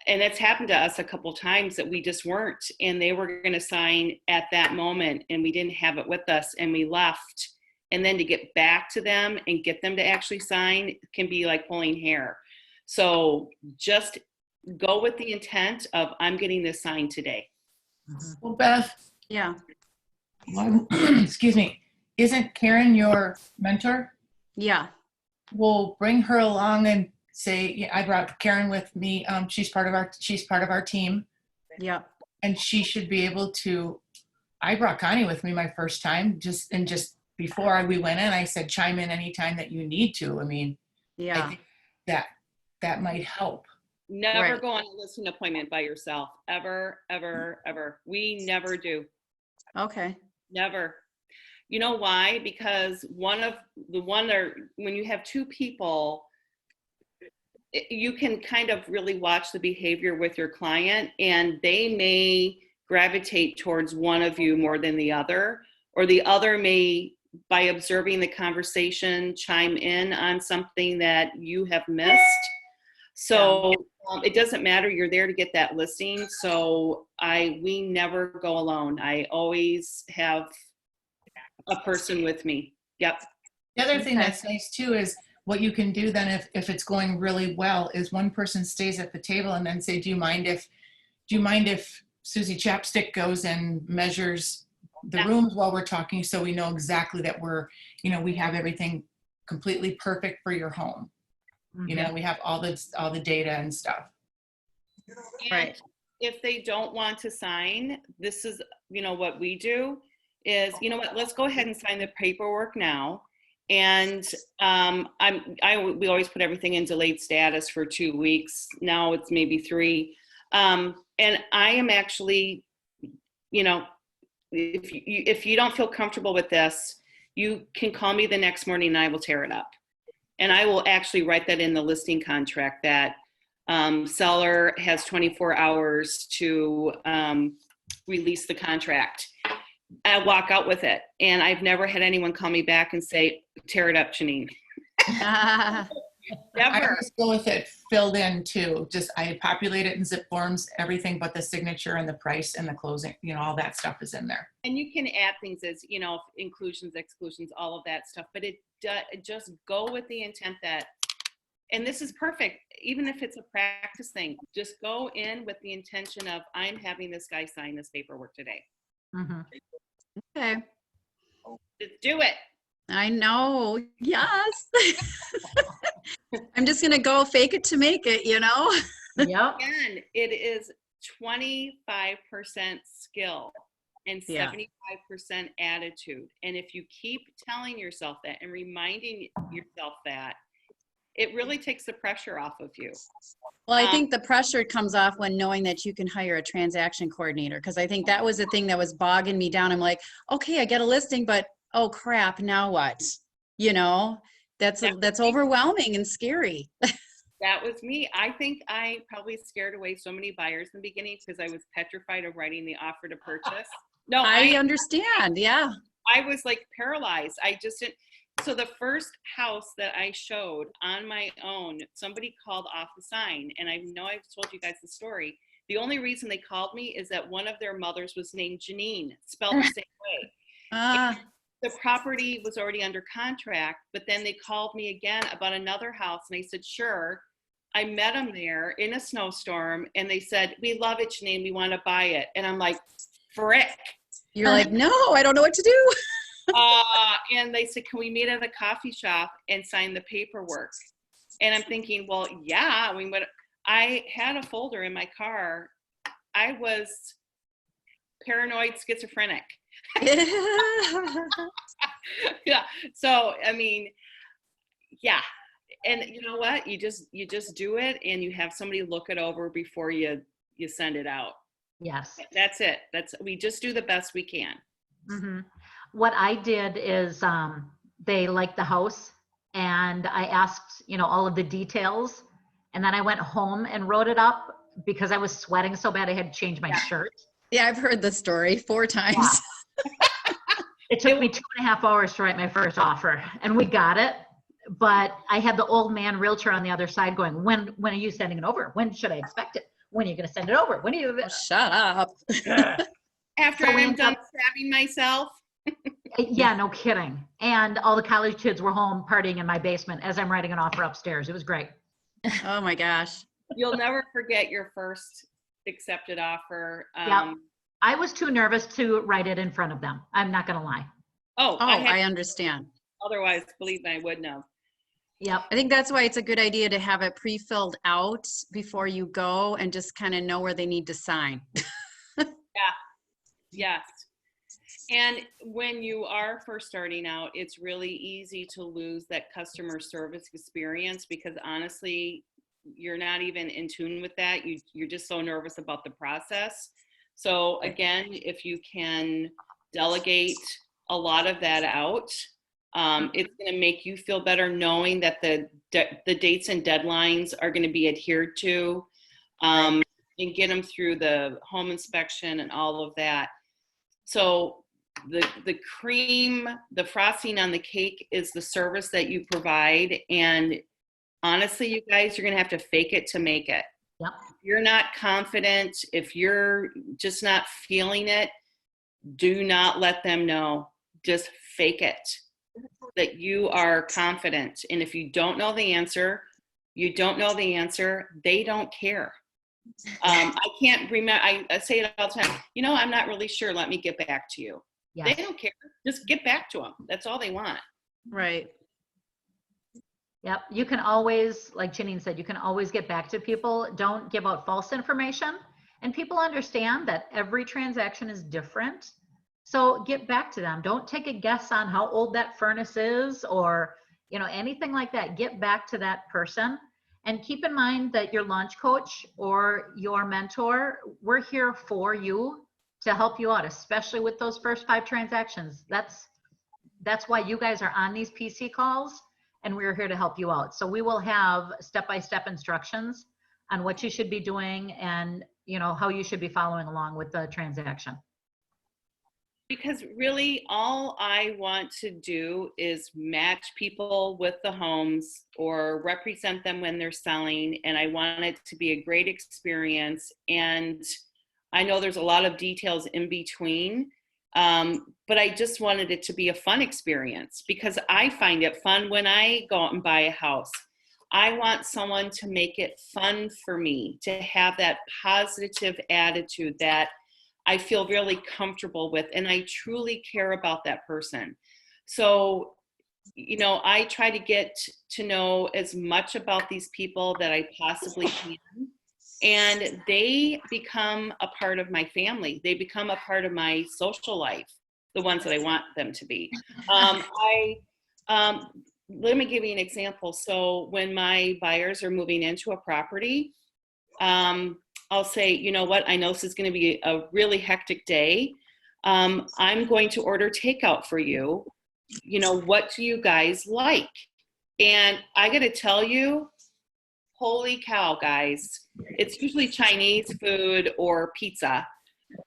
and it's happened to us a couple times that we just weren't, and they were going to sign at that moment and we didn't have it with us and we left. And then to get back to them and get them to actually sign can be like pulling hair. So just go with the intent of, I'm getting this signed today. Well, Beth. Yeah. Excuse me. Isn't Karen your mentor? Yeah. We'll bring her along and say, yeah, I brought Karen with me. She's part of our team. Yeah. And she should be able to, I brought Connie with me my first time, just before we went in, I said, chime in anytime that you need to. I mean, I think that that might help. Never Right. go on a listing appointment by yourself. Ever, ever, ever. We never do. Okay. Never. You know why? Because when you have two people, you can kind of really watch the behavior with your client, and they may gravitate towards one of you more than the other, or the other may, by observing the conversation, chime in on something that you have missed. So it doesn't matter. You're there to get that listing. So we never go alone. I always have a person with me. Yep. The other thing Okay. that's nice too is what you can do then if it's going really well is one person stays at the table and then say, do you mind if Susie Chapstick goes and measures the rooms while we're talking, so we know exactly that we have everything completely perfect for your home. We have all the data and stuff. Right. If they don't want to sign, this is, what we do is, let's go ahead and sign the paperwork now. And we always put everything in delayed status for 2 weeks. Now it's maybe 3. And I am actually, if you don't feel comfortable with this, you can call me the next morning and I will tear it up. And I will actually write that in the listing contract that seller has 24 hours to release the contract. I walk out with it. And I've never had anyone call me back and say, tear it up, Janine. I Never. always go with it filled in too. Just I populate it in zip forms, everything but the signature and the price and the closing, all that stuff is in there. And you can add things as, inclusions, exclusions, all of that stuff, but it just go with the intent that, and this is perfect, even if it's a practice thing, just go in with the intention of, I'm having this guy sign this paperwork today. Okay. Just do it. I know. Yes. I'm just going to go fake it to make it, Yep. Again, it is 25% skill and 75% attitude. And if you keep telling yourself that and reminding yourself that, it really takes the pressure off of you. Well, I think the pressure comes off when knowing that you can hire a transaction coordinator, because I think that was the thing that was bogging me down. I'm like, okay, I get a listing, but oh crap, now what? That's overwhelming and scary. That was me. I think I probably scared away so many buyers in the beginning because I was petrified of writing the offer to purchase. No, I understand. Yeah. I was like paralyzed. I just didn't. So the first house that I showed on my own, somebody called off the sign. And I know I've told you guys the story. The only reason they called me is that one of their mothers was named Janine, spelled the same way. The property was already under contract, but then they called me again about another house. And I said, sure. I met them there in a snowstorm. And they said, we love it, Janine. We want to buy it. And I'm like, frick. You're like, no, I don't know what to do. And they said, can we meet at a coffee shop and sign the paperwork? And I'm thinking, well, yeah. I had a folder in my car. I was paranoid schizophrenic. Yeah. So, yeah. And you know what? You just do it, and you have somebody look it over before you send it out. Yes. That's it. We just do the best we can. What I did is they liked the house, and I asked, all of the details, and then I went home and wrote it up because I was sweating so bad I had to change my shirt. Yeah, I've heard the story 4 times. Yeah. It took me 2.5 hours to write my first offer, and we got it. But I had the old man realtor on the other side going, when are you sending it over? When should I expect it? When are you going to send it over? When are you? Oh, shut up. After I'm done stabbing myself. Yeah, no kidding. And all the college kids were home partying in my basement as I'm writing an offer upstairs. It was great. Oh my gosh. You'll never forget your first accepted offer. Yep. I was too nervous to write it in front of them. I'm not going to lie. I understand. Otherwise, believe me, I wouldn't have. Yep. I think that's why it's a good idea to have it pre-filled out before you go and just kind of know where they need to sign. Yeah. Yes. And when you are first starting out, it's really easy to lose that customer service experience because honestly, you're not even in tune with that. You're just so nervous about the process. So again, if you can delegate a lot of that out, it's going to make you feel better knowing that the dates and deadlines are going to be adhered to, and get them through the home inspection and all of that. So the cream, the frosting on the cake is the service that you provide. And honestly, you guys, you're going to have to fake it to make it. Yep. If you're not confident, if you're just not feeling it, do not let them know. Just fake it that you are confident. And if you don't know the answer, you don't know the answer. They don't care. I can't remember. I say it all the time. I'm not really sure. Let me get back to you. Yes. They don't care. Just get back to them. That's all they want. Right. Yep. You can always, like Janine said, you can always get back to people. Don't give out false information. And people understand that every transaction is different. So get back to them. Don't take a guess on how old that furnace is or, anything like that. Get back to that person. And keep in mind that your launch coach or your mentor, we're here for you to help you out, especially with those first 5 transactions. That's why you guys are on these PC calls, and we're here to help you out. So we will have step-by-step instructions on what you should be doing and, how you should be following along with the transaction. Because really all I want to do is match people with the homes or represent them when they're selling. And I want it to be a great experience. And I know there's a lot of details in between, but I just wanted it to be a fun experience because I find it fun when I go out and buy a house. I want someone to make it fun for me, to have that positive attitude that I feel really comfortable with, and I truly care about that person. So, I try to get to know as much about these people that I possibly can, and they become a part of my family. They become a part of my social life, the ones that I want them to be. Let me give you an example. So when my buyers are moving into a property, I'll say, you know what, I know this is going to be a really hectic day. I'm going to order takeout for you. What do you guys like? And I got to tell you, holy cow, guys, it's usually Chinese food or pizza.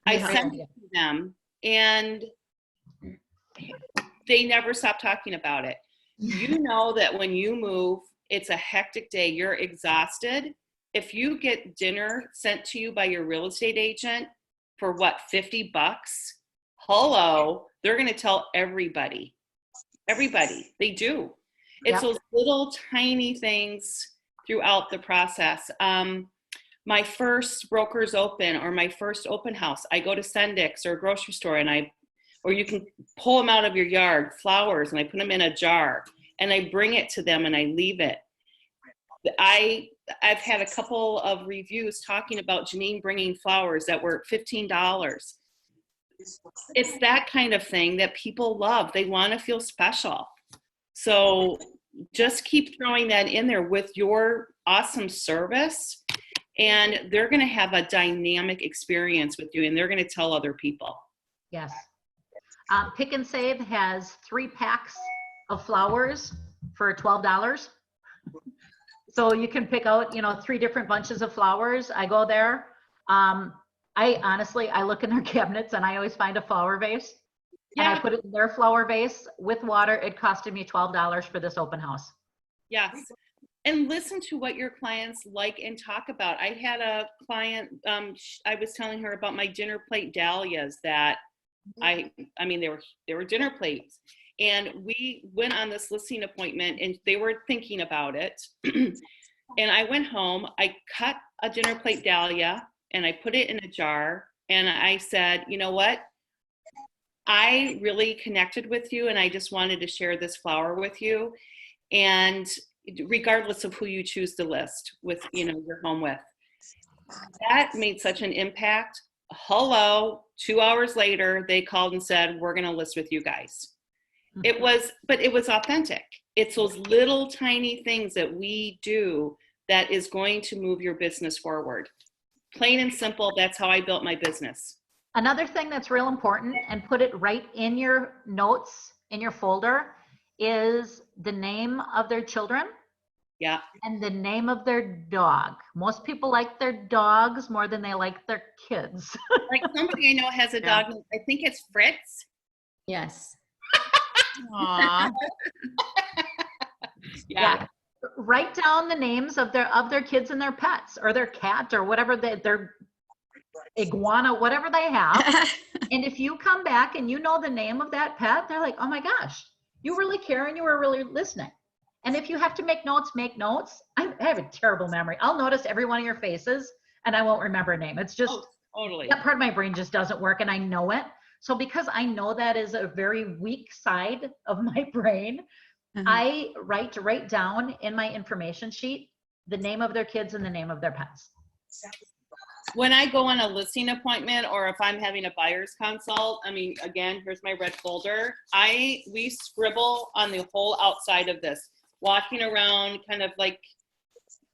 I send it to them and they never stop talking about it. You know that when you move, it's a hectic day. You're exhausted. If you get dinner sent to you by your real estate agent for what, $50? Hello, they're going to tell everybody. Everybody, they do. It's those little tiny things throughout the process. My first broker's open or my first open house, I go to Sendix or a grocery store or you can pull them out of your yard, flowers, and I put them in a jar and I bring it to them and I leave it. I've had a couple of reviews talking about Janine bringing flowers that were $15. It's that kind of thing that people love. They want to feel special. So just keep throwing that in there with your awesome service, and they're going to have a dynamic experience with you, and they're going to tell other people. Yes. Pick and Save has 3 packs of flowers for $12. So you can pick out, 3 different bunches of flowers. I go there. I look in their cabinets and I always find a flower vase. Yeah. And I put it in their flower vase with water. It costed me $12 for this open house. Yes. And listen to what your clients like and talk about. I had a client, I was telling her about my dinner plate dahlias that they were dinner plates. And we went on this listing appointment and they were thinking about it. And I went home, I cut a dinner plate dahlia and I put it in a jar. And I said, you know what? I really connected with you and I just wanted to share this flower with you. And regardless of who you choose to list with, your home with, that made such an impact. Hello, 2 hours later, they called and said, we're going to list with you guys. It was authentic. It's those little tiny things that we do that is going to move your business forward. Plain and simple, that's how I built my business. Another thing that's real important, and put it right in your notes, in your folder, is the name of their children. Yeah. And the name of their dog. Most people like their dogs more than they like their kids. Like somebody I know has a dog, I think it's Fritz. Yes. Aw. Yeah. Write down the names of their kids and their pets, or their cat, or whatever their iguana, whatever they have. And if you come back and you know the name of that pet, they're like, oh my gosh, you really care and you were really listening. And if you have to make notes, make notes. I have a terrible memory. I'll notice every one of your faces and I won't remember a name. It's just, totally. That part of my brain just doesn't work, and I know it. So because I know that is a very weak side of my brain, I write down in my information sheet the name of their kids and the name of their pets. When I go on a listing appointment, or if I'm having a buyer's consult, I mean, again, here's my red folder. We scribble on the whole outside of this, walking around, kind of like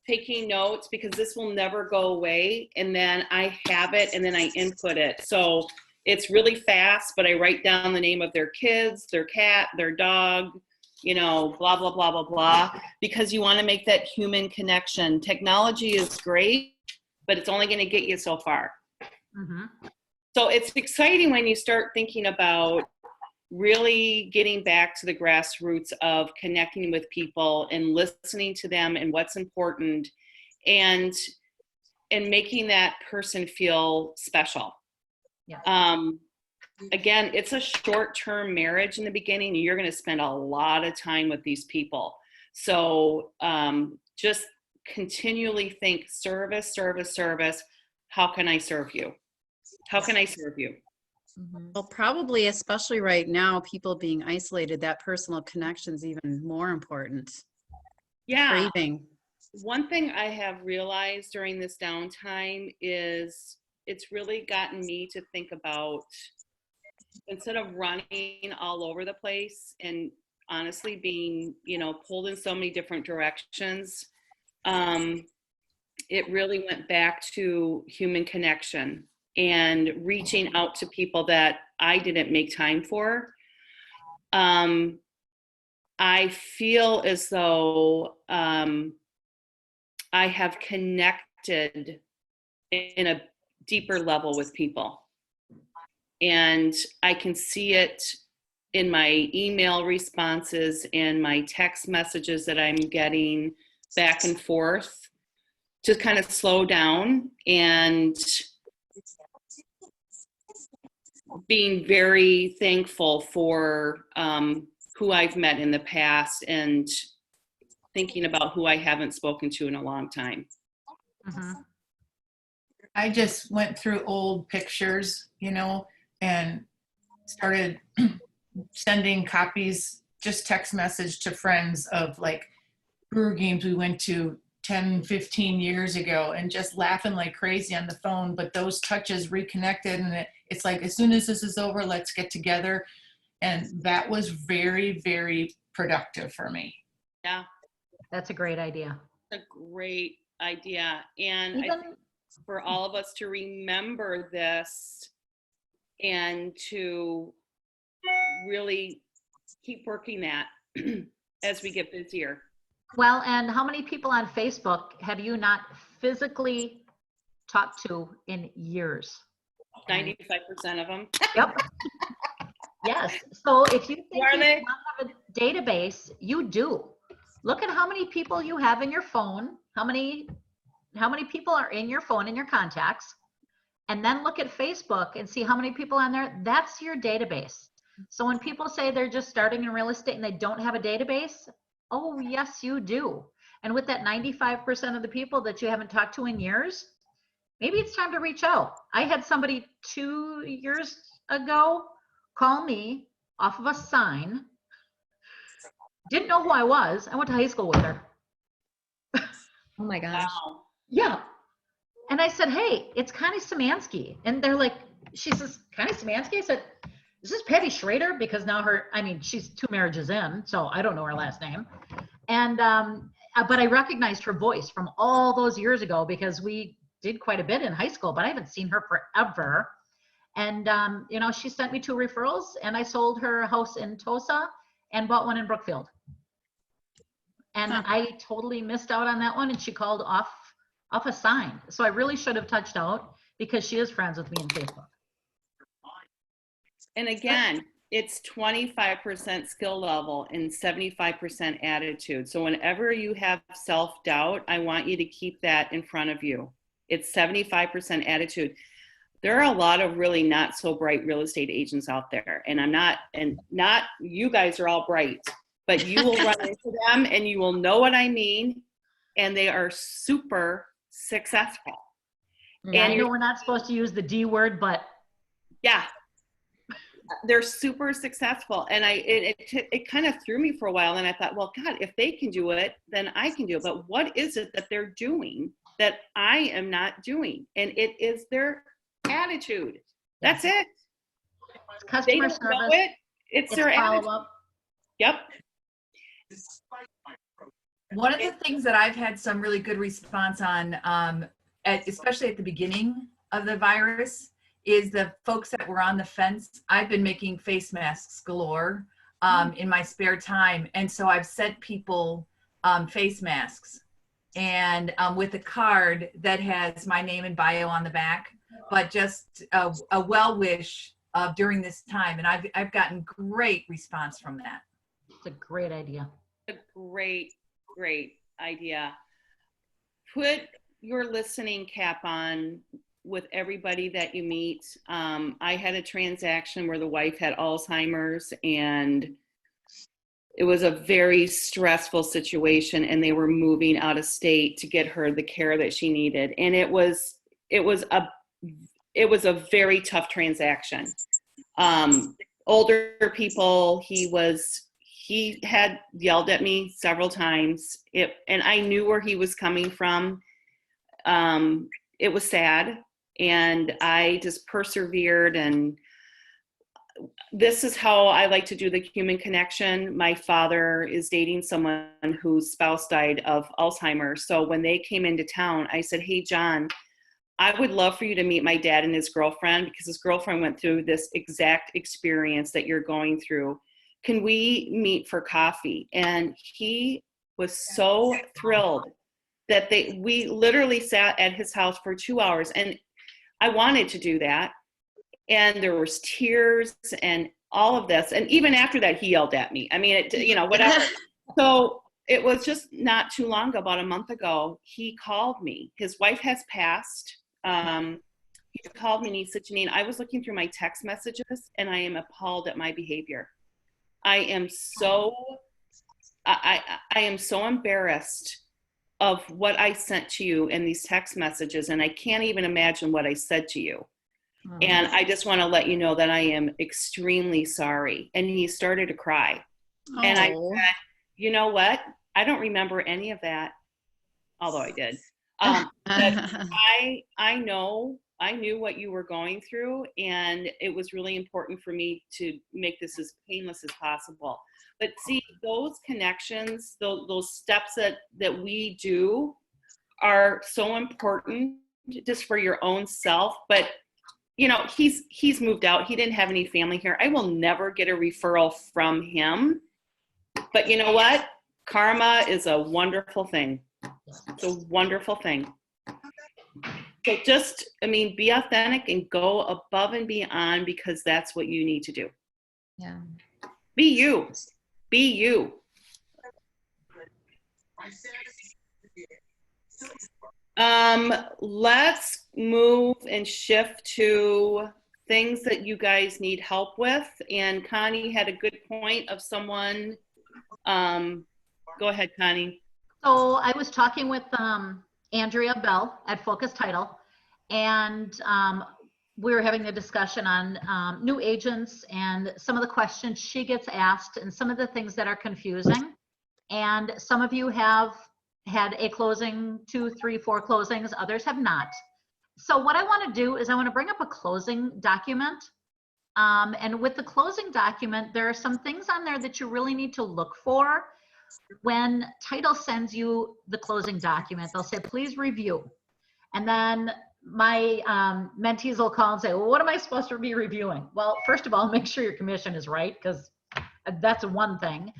taking notes, because this will never go away. And then I have it, and then I input it. So it's really fast, but I write down the name of their kids, their cat, their dog, you know, blah, blah, blah, blah, blah, because you want to make that human connection. Technology is great, but it's only going to get you so far. Mm-hmm. So it's exciting when you start thinking about really getting back to the grassroots of connecting with people and listening to them and what's important, and making that person feel special. Yeah. Again, it's a short-term marriage in the beginning, and you're going to spend a lot of time with these people. So just continually think service, service, service. How can I serve you? How can I serve you? Well, probably, especially right now, people being isolated, that personal connection is even more important. Yeah. Craving. One thing I have realized during this downtime is it's really gotten me to think about, instead of running all over the place and honestly being, you know, pulled in so many different directions, it really went back to human connection and reaching out to people that I didn't make time for. I feel as though I have connected in a deeper level with people. And I can see it in my email responses and my text messages that I'm getting back and forth, to kind of slow down and being very thankful for who I've met in the past, and thinking about who I haven't spoken to in a long time. Mm-hmm. I just went through old pictures, you know, and started sending copies, just text message to friends of like brewer games we went to 10, 15 years ago, and just laughing like crazy on the phone. But those touches reconnected, and it's like, as soon as this is over, let's get together. And that was very, very productive for me. Yeah. That's a great idea. A great idea. And I think for all of us to remember this and to really keep working that as we get busier. Well, and how many people on Facebook have you not physically talked to in years? 95% of them. Yep. Yes. So if you think you Are they? don't have a database, you do. Look at how many people you have in your phone, how many people are in your phone in your contacts, and then look at Facebook and see how many people on there. That's your database. So when people say they're just starting in real estate and they don't have a database, oh yes, you do. And with that 95% of the people that you haven't talked to in years, maybe it's time to reach out. I had somebody 2 years ago call me off of a sign. Didn't know who I was. I went to high school with her. Oh my gosh. Wow. Yeah. And I said, hey, it's Connie Szymanski. And they're like, she says, Connie Szymanski? I said, is this Patty Schrader? Because now she's 2 marriages in, so I don't know her last name. And but I recognized her voice from all those years ago because we did quite a bit in high school, but I haven't seen her forever. And, you know, she sent me 2 referrals, and I sold her a house in Tosa and bought one in Brookfield. And I totally missed out on that one, and she called off a sign. So I really should have touched out because she is friends with me on Facebook. And again, it's 25% skill level and 75% attitude. So whenever you have self-doubt, I want you to keep that in front of you. It's 75% attitude. There are a lot of really not so bright real estate agents out there. And not you guys are all bright, but you will run into them and you will know what I mean. And they are super successful. And I know we're not supposed to use the D word, but yeah, they're super successful. And it kind of threw me for a while. And I thought, well, God, if they can do it, then I can do it. But what is it that they're doing that I am not doing? And it is their attitude. That's it. it's customer They don't service. know it. It's their attitude. Follow-up. Yep. One of the things that I've had some really good response on, especially at the beginning of the virus, is the folks that were on the fence. I've been making face masks galore in my spare time. And so I've sent people face masks and with a card that has my name and bio on the back, but just a well wish during this time. And I've gotten great response from that. It's a great idea. A great idea. Put your listening cap on with everybody that you meet. I had a transaction where the wife had Alzheimer's, and it was a very stressful situation, and they were moving out of state to get her the care that she needed. And it was a very tough transaction. Older people, he had yelled at me several times, and I knew where he was coming from. It was sad, and I just persevered, and this is how I like to do the human connection. My father is dating someone whose spouse died of Alzheimer's. So when they came into town, I said, hey, John, I would love for you to meet my dad and his girlfriend, because his girlfriend went through this exact experience that you're going through. Can we meet for coffee? And he was so thrilled that we literally sat at his house for 2 hours. And I wanted to do that. And there was tears and all of this. And even after that, he yelled at me. I mean, whatever. So it was just not too long ago, about a month ago, he called me. His wife has passed. He called me and he said, Janine, I was looking through my text messages and I am appalled at my behavior. I am so embarrassed of what I sent to you in these text messages, and I can't even imagine what I said to you. Oh. And I just want to let you know that I am extremely sorry. And he started to cry. Oh. And I said, you know what? I don't remember any of that, although I did. But I knew what you were going through, and it was really important for me to make this as painless as possible. But see, those connections, those steps that we do are so important just for your own self. But, he's moved out. He didn't have any family here. I will never get a referral from him. But you know what? Karma is a wonderful thing. It's a wonderful thing. So just, be authentic and go above and beyond, because that's what you need to do. Yeah. Be you. Be you. Let's move and shift to things that you guys need help with. And Connie had a good point of someone. Go ahead, Connie. So I was talking with Andrea Bell at Focus Title, and we were having a discussion on new agents and some of the questions she gets asked and some of the things that are confusing. And some of you have had a closing, 2, 3, 4 closings, others have not. So what I want to do is I want to bring up a closing document. And with the closing document, there are some things on there that you really need to look for. when title sends you the closing document, they'll say, please review. And then my mentees will call and say, well, what am I supposed to be reviewing? Well, first of all, make sure your commission is right, because that's one thing.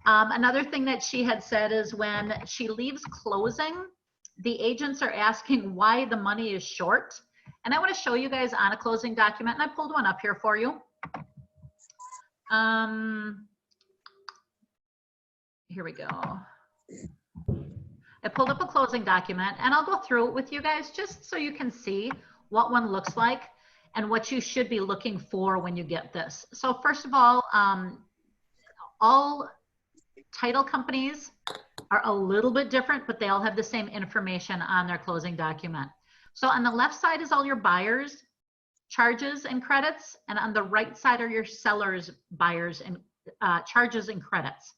Another thing that she had said is when she leaves closing, the agents are asking why the money is short. And I want to show you guys on a closing document, and I pulled one up here for you. Here we go. I pulled up a closing document, and I'll go through it with you guys just so you can see what one looks like and what you should be looking for when you get this. So first of all title companies are a little bit different, but they all have the same information on their closing document. So on the left side is all your buyers' charges and credits, and on the right side are your sellers' buyers and charges and credits.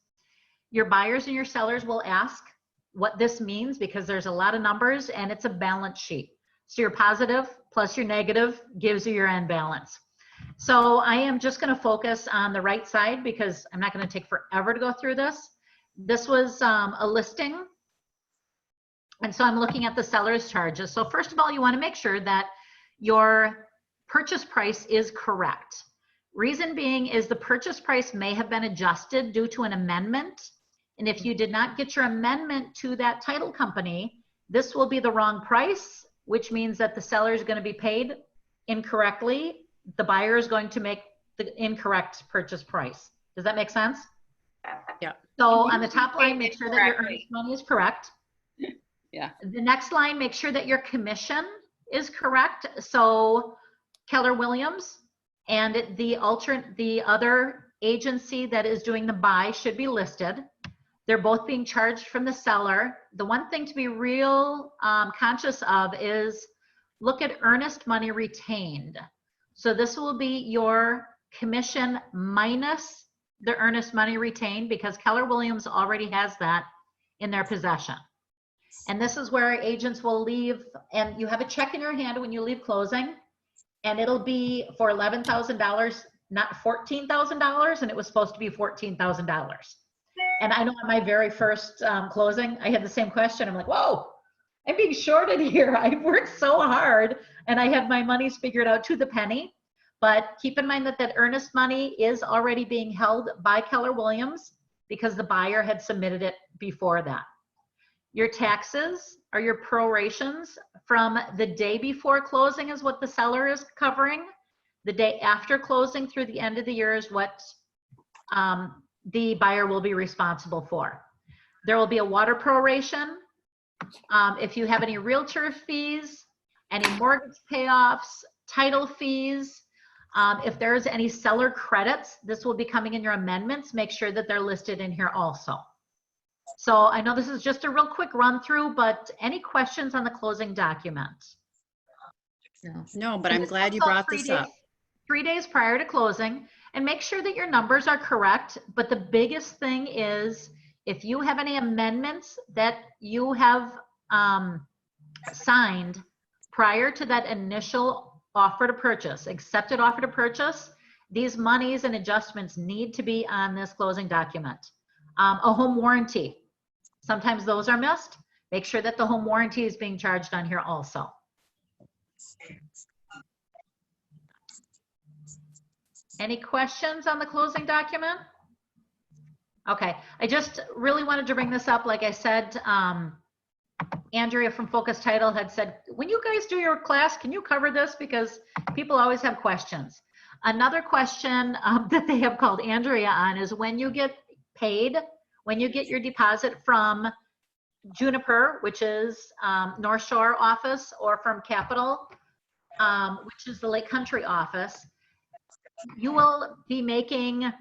Your buyers and your sellers will ask what this means because there's a lot of numbers and it's a balance sheet. So your positive plus your negative gives you your end balance. So I am just going to focus on the right side because I'm not going to take forever to go through this. This was a listing. And so I'm looking at the seller's charges. So first of all, you want to make sure that your purchase price is correct. Reason being is the purchase price may have been adjusted due to an amendment. And if you did not get your amendment to that title company, this will be the wrong price, which means that the seller is going to be paid incorrectly. The buyer is going to make the incorrect purchase price. Does that make sense? Yeah. So on the top line, make sure that your earnest money is correct. Yeah. The next line, make sure that your commission is correct. So Keller Williams and the other agency that is doing the buy should be listed. They're both being charged from the seller. The one thing to be real conscious of is look at earnest money retained. So this will be your commission minus the earnest money retained because Keller Williams already has that in their possession. And this is where agents will leave, and you have a check in your hand when you leave closing, and it'll be for $11,000, not $14,000, and it was supposed to be $14,000. And I know on my very first closing, I had the same question. I'm like, whoa, I'm being shorted here. I worked so hard and I had my monies figured out to the penny. But keep in mind that that earnest money is already being held by Keller Williams because the buyer had submitted it before that. Your taxes are your prorations from the day before closing is what the seller is covering. The day after closing through the end of the year is what the buyer will be responsible for. There will be a water proration. If you have any realtor fees, any mortgage payoffs, title fees, if there's any seller credits, this will be coming in your amendments. Make sure that they're listed in here also. So I know this is just a real quick run through, but any questions on the closing document? No, but I'm glad you brought this up. 3 days prior to closing, and make sure that your numbers are correct. But the biggest thing is if you have any amendments that you have signed prior to that initial offer to purchase, accepted offer to purchase, these monies and adjustments need to be on this closing document. A home warranty, sometimes those are missed. Make sure that the home warranty is being charged on here also. Any questions on the closing document? Okay, I just really wanted to bring this up. Like I said, Andrea from Focus Title had said, when you guys do your class, can you cover this? Because people always have questions. Another question that they have called Andrea on is when you get paid, when you get your deposit from Juniper, which is North Shore office, or from Capital, which is the Lake Country office, you will be making,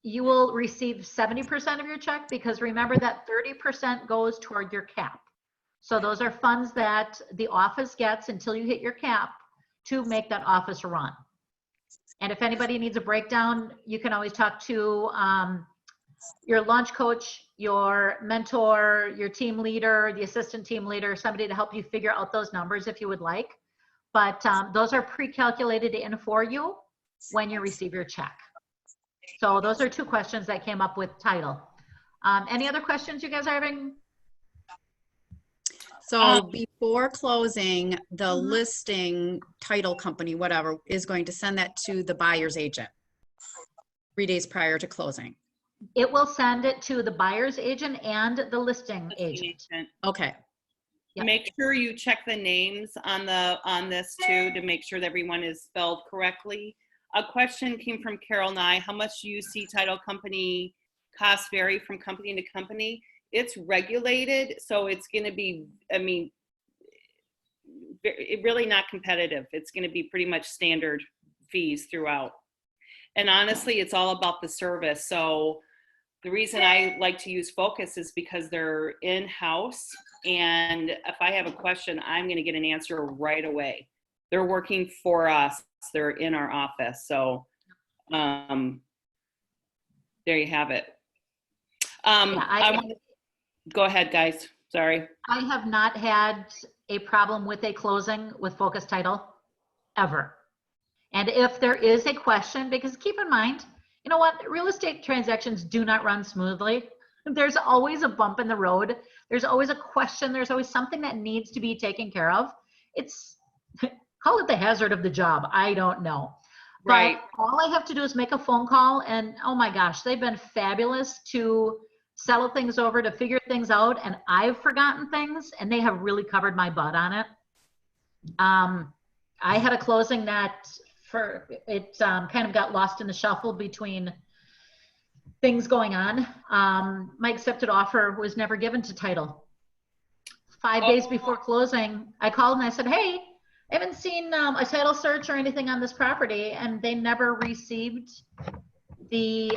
you will receive 70% of your check because remember that 30% goes toward your cap. So those are funds that the office gets until you hit your cap to make that office run. And if anybody needs a breakdown, you can always talk to your launch coach, your mentor, your team leader, the assistant team leader, somebody to help you figure out those numbers if you would like. But those are pre-calculated in for you when you receive your check. So those are two questions that came up with title. Any other questions you guys are having? So before closing, the Mhm. listing title company, whatever, is going to send that to the buyer's agent 3 days prior to closing. It will send it to the buyer's agent and the listing agent. Okay. Yep. Make sure you check the names on this too, to make sure that everyone is spelled correctly. A question came from Carol Nye. How much do you see title company costs vary from company to company? It's regulated, so it's going to be, I mean, really not competitive. It's going to be pretty much standard fees throughout. And honestly, it's all about the service. So the reason I like to use Focus is because they're in-house, and if I have a question, I'm going to get an answer right away. They're working for us. They're in our office. So there you have it. Go ahead, guys. Sorry. I have not had a problem with a closing with Focus Title ever. And if there is a question, because keep in mind, you know what, real estate transactions do not run smoothly. There's always a bump in the road. There's always a question. There's always something that needs to be taken care of. It's, call it the hazard of the job. I don't know. Right. But all I have to do is make a phone call, and oh my gosh, they've been fabulous to settle things over, to figure things out. And I've forgotten things, and they have really covered my butt on it. I had a closing that kind of got lost in the shuffle between things going on. My accepted offer was never given to title. 5 days before closing, I called and I said, hey, I haven't seen a title search or anything on this property, and they never received the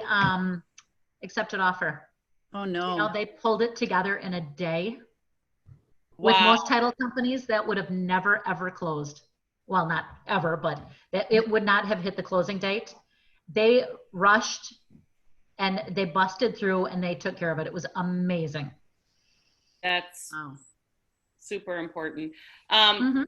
accepted offer. Oh no. You know, they pulled it together in a day. Wow. With most title companies, that would have never ever closed. Well, not ever, but it would not have hit the closing date. They rushed and they busted through and they took care of it. It was amazing. That's super important. Mm-hmm.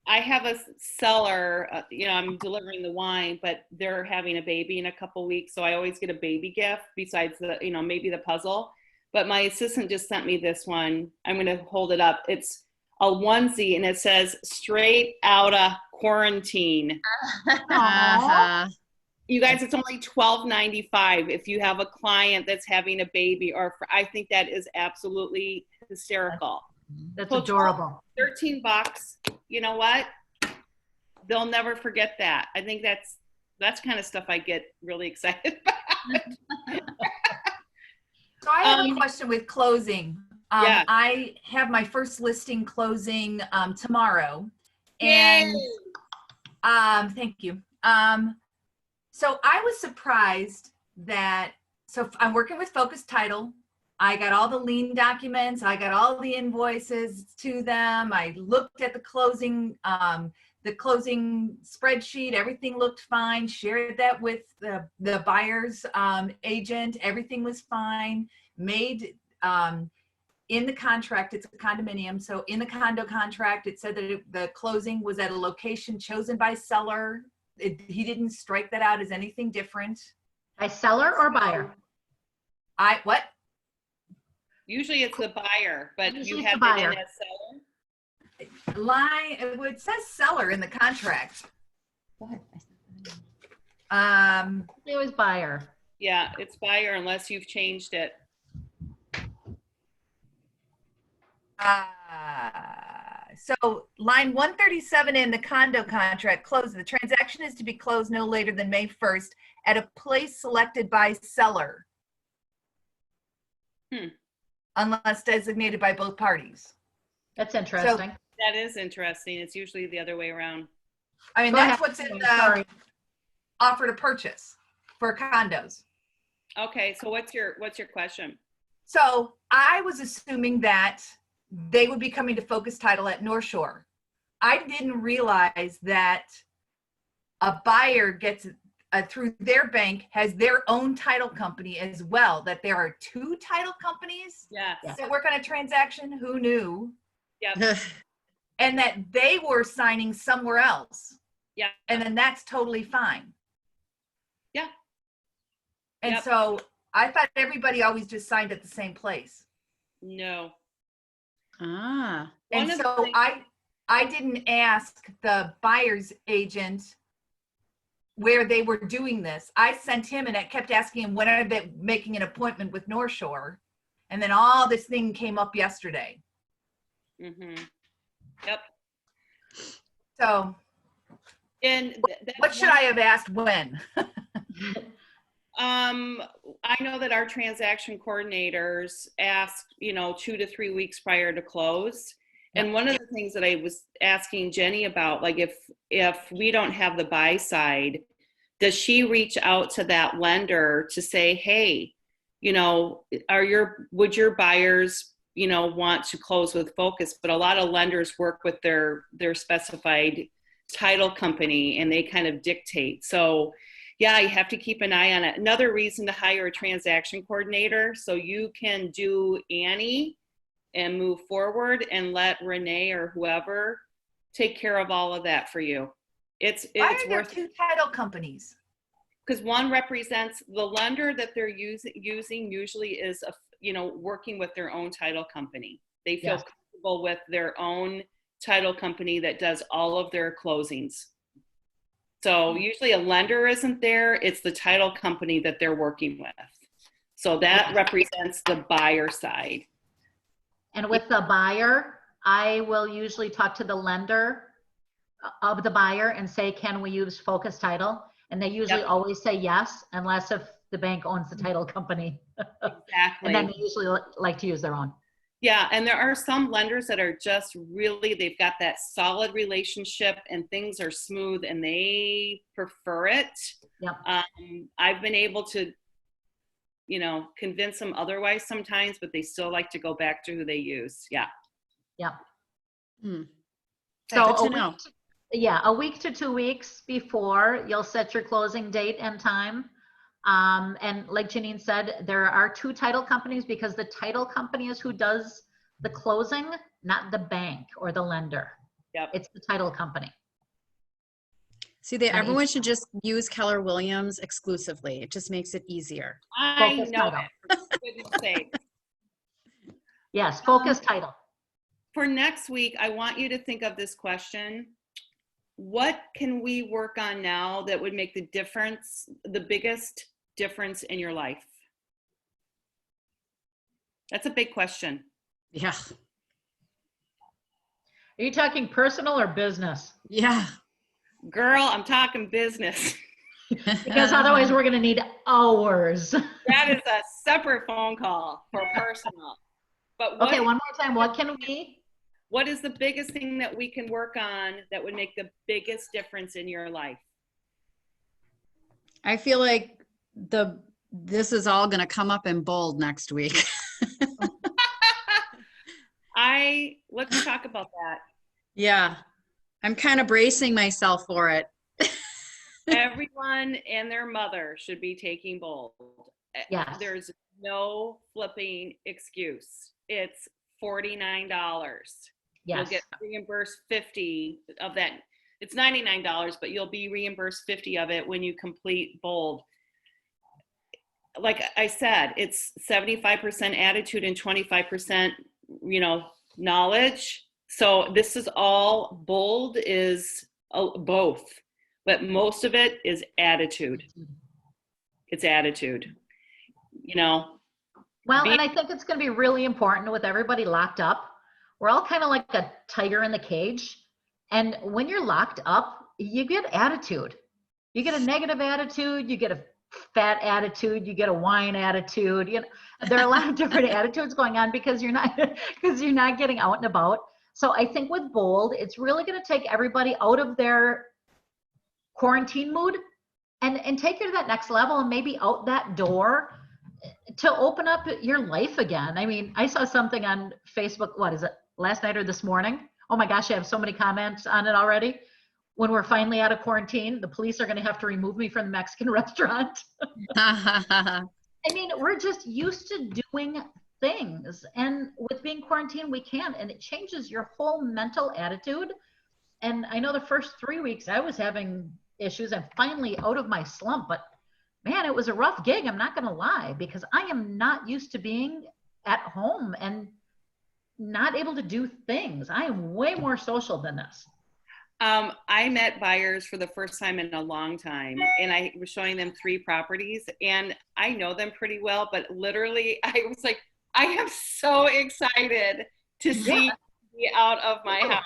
I have a seller, you know, I'm delivering the wine, but they're having a baby in a couple weeks. So I always get a baby gift besides the, you know, maybe the puzzle. But my assistant just sent me this one. I'm going to hold it up. It's a onesie and it says straight out of quarantine. You guys, it's only $12.95 if you have a client that's having a baby, or I think that is absolutely hysterical. That's adorable. 13 bucks. You know what? They'll never forget that. I think that's kind of stuff I get really excited about. So I have a question with closing. Yeah. I have my first listing closing tomorrow. Yay! And thank you. So I was surprised that, so I'm working with Focus Title. I got all the lien documents. I got all the invoices to them. I looked at the closing spreadsheet. Everything looked fine. Shared that with the buyer's agent. Everything was fine. Made in the contract, it's a condominium. So in the condo contract, it said that the closing was at a location chosen by seller. He didn't strike that out as anything different. By seller or buyer? What? Usually it's the buyer, but Usually you have it in as seller? It says seller in the contract. It was buyer. Yeah, it's buyer unless you've changed it. So line 137 in the condo contract closed. The transaction is to be closed no later than May 1st at a place selected by seller. Unless designated by both parties. That's interesting. So, that is interesting. It's usually the other way around. I mean, that's what's in the offer to purchase for condos. Okay, so what's your question? So I was assuming that they would be coming to Focus Title at North Shore. I didn't realize that a buyer gets through their bank has their own title company as well, that there are two title companies that work on a transaction. Who knew? Yeah. And that they were signing somewhere else. Yeah. And then that's totally fine. Yeah. And so I thought everybody always just signed at the same place. No. Ah, One And of the so things- I didn't ask the buyer's agent where they were doing this. I sent him and I kept asking him when are they making an appointment with North Shore? And then all this thing came up yesterday. Mhm. Yep. So And what should I have asked when? I know that our transaction coordinators ask, 2 to 3 weeks prior to close. And one of the things that I was asking Jenny about, like if we don't have the buy side, does she reach out to that lender to say, hey, would your buyers, want to close with Focus? But a lot of lenders work with their specified title company and they kind of dictate. So yeah, you have to keep an eye on it. Another reason to hire a transaction coordinator, so you can do Annie and move forward and let Renee or whoever take care of all of that for you. It's Why are there worth, two title companies? because one represents the lender that they're using usually is working with their own title company. They feel comfortable with their own title company that does all of their closings. So usually a lender isn't there, it's the title company that they're working with. So that represents the buyer side. And with the buyer, I will usually talk to the lender of the buyer and say, can we use Focus Title? And they usually always say yes, unless if the bank owns the title company. Exactly. And then they usually like to use their own. Yeah, and there are some lenders that are just really, they've got that solid relationship and things are smooth and they prefer it. Yep. I've been able to, convince them otherwise sometimes, but they still like to go back to who they use. Yeah. Yep. Hmm. So Good to know. a week to 2 weeks before you'll set your closing date and time. And like Janine said, there are two title companies because the title company is who does the closing, not the bank or the lender. Yep. It's the title company. See, everyone should just use Keller Williams exclusively. It just makes it easier. I Focus know Title. it. For goodness sake. Yes, Focus Title. For next week, I want you to think of this question. What can we work on now that would make the biggest difference in your life? That's a big question. Yeah. Are you talking personal or business? Yeah. Girl, I'm talking business. Because otherwise we're going to need hours. That is a separate phone call for personal. But Okay, one more time. What is the biggest thing that we can work on that would make the biggest difference in your life? I feel like this is all going to come up in bold next week. Let's talk about that. Yeah. I'm kind of bracing myself for it. Everyone and their mother should be taking bold. Yes. There's no flipping excuse. It's $49. Yes. You'll get reimbursed 50 of that. It's $99, but you'll be reimbursed 50 of it when you complete bold. Like I said, it's 75% attitude and 25%, knowledge. So this is all bold is both, but most of it is attitude. It's attitude, Well, and I think it's going to be really important with everybody locked up. We're all kind of like a tiger in the cage. And when you're locked up, you get attitude. You get a negative attitude, you get a fat attitude, you get a wine attitude. There are a lot of different attitudes going on because you're not getting out and about. So I think with bold, it's really going to take everybody out of their quarantine mood and take you to that next level and maybe out that door to open up your life again. I mean, I saw something on Facebook, what is it, last night or this morning? Oh my gosh, I have so many comments on it already. When we're finally out of quarantine, the police are going to have to remove me from the Mexican restaurant. I mean, we're just used to doing things. And with being quarantined, we can. And it changes your whole mental attitude. And I know the first 3 weeks I was having issues. I'm finally out of my slump. But man, it was a rough gig. I'm not going to lie, because I am not used to being at home and not able to do things. I am way more social than this. I met buyers for the first time in a long time, and I was showing them 3 properties, and I know them pretty well, but literally I was like, I am so excited to see me out of my house.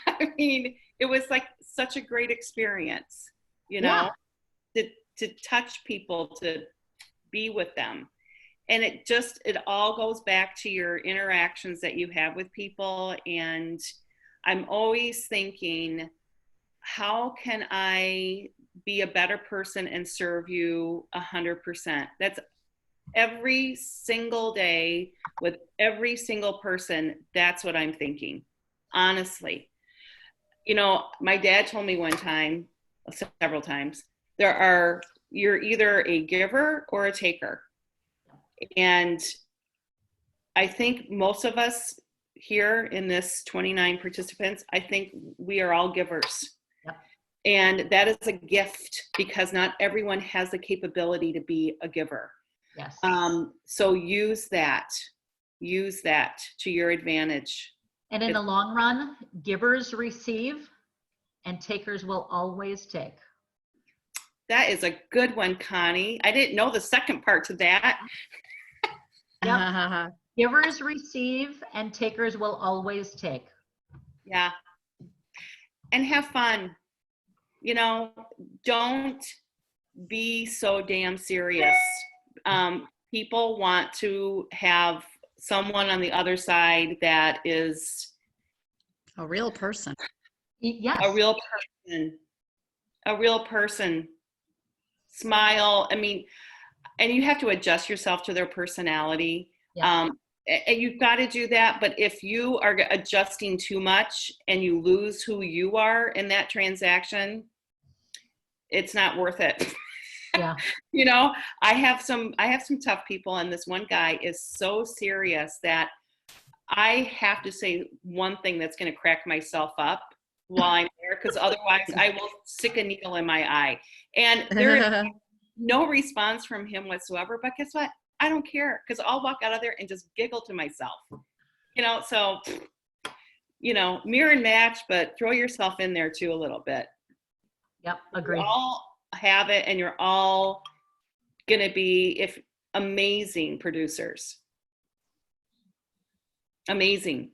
I mean, it was like such a great experience, you know, to touch people, to be with them. And it all goes back to your interactions that you have with people. And I'm always thinking, how can I be a better person and serve you 100%? That's every single day with every single person. That's what I'm thinking, honestly. You know, my dad told me one time, several times, you're either a giver or a taker. And I think most of us here in this 29 participants, I think we are all givers. Yep. And that is a gift, because not everyone has the capability to be a giver. Yes. So use that to your advantage. And in the long run, givers receive and takers will always take. That is a good one, Connie. I didn't know the second part to that. Yep. Givers receive and takers will always take. Yeah. And have fun. You know, don't be so damn serious. People want to have someone on the other side that is a real person. Yes. A real person. Smile. I mean, and you have to adjust yourself to their personality. Yeah. And you've got to do that. But if you are adjusting too much and you lose who you are in that transaction, it's not worth it. Yeah. You know, I have some tough people, and this one guy is so serious that I have to say one thing that's going to crack myself up while I'm there, because otherwise I will stick a needle in my eye. And there is no response from him whatsoever. But guess what? I don't care, because I'll walk out of there and just giggle to myself. You know, so, you know, mirror and match, but throw yourself in there too a little bit. Yep, agreed. You all have it, and you're all going to be amazing producers. Amazing.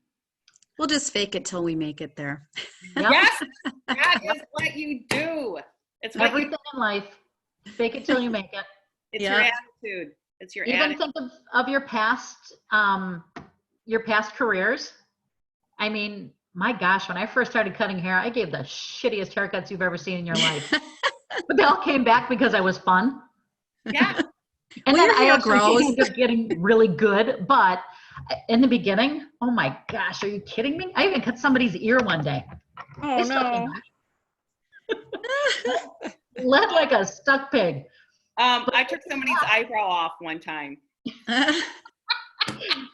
We'll just fake it till we make it there. Yep. Yes, that is what you do. It's what everything in life. Fake it till you make it. It's your attitude. It's your Even attitude. think of your past careers. I mean, my gosh, when I first started cutting hair, I gave the shittiest haircuts you've ever seen in your life. But they all came back because I was fun. Yeah. And well, then I actually grows. ended up getting really good. But in the beginning, oh my gosh, are you kidding me? I even cut somebody's ear one day. Oh no. Led like a stuck pig. I took somebody's eyebrow off one time.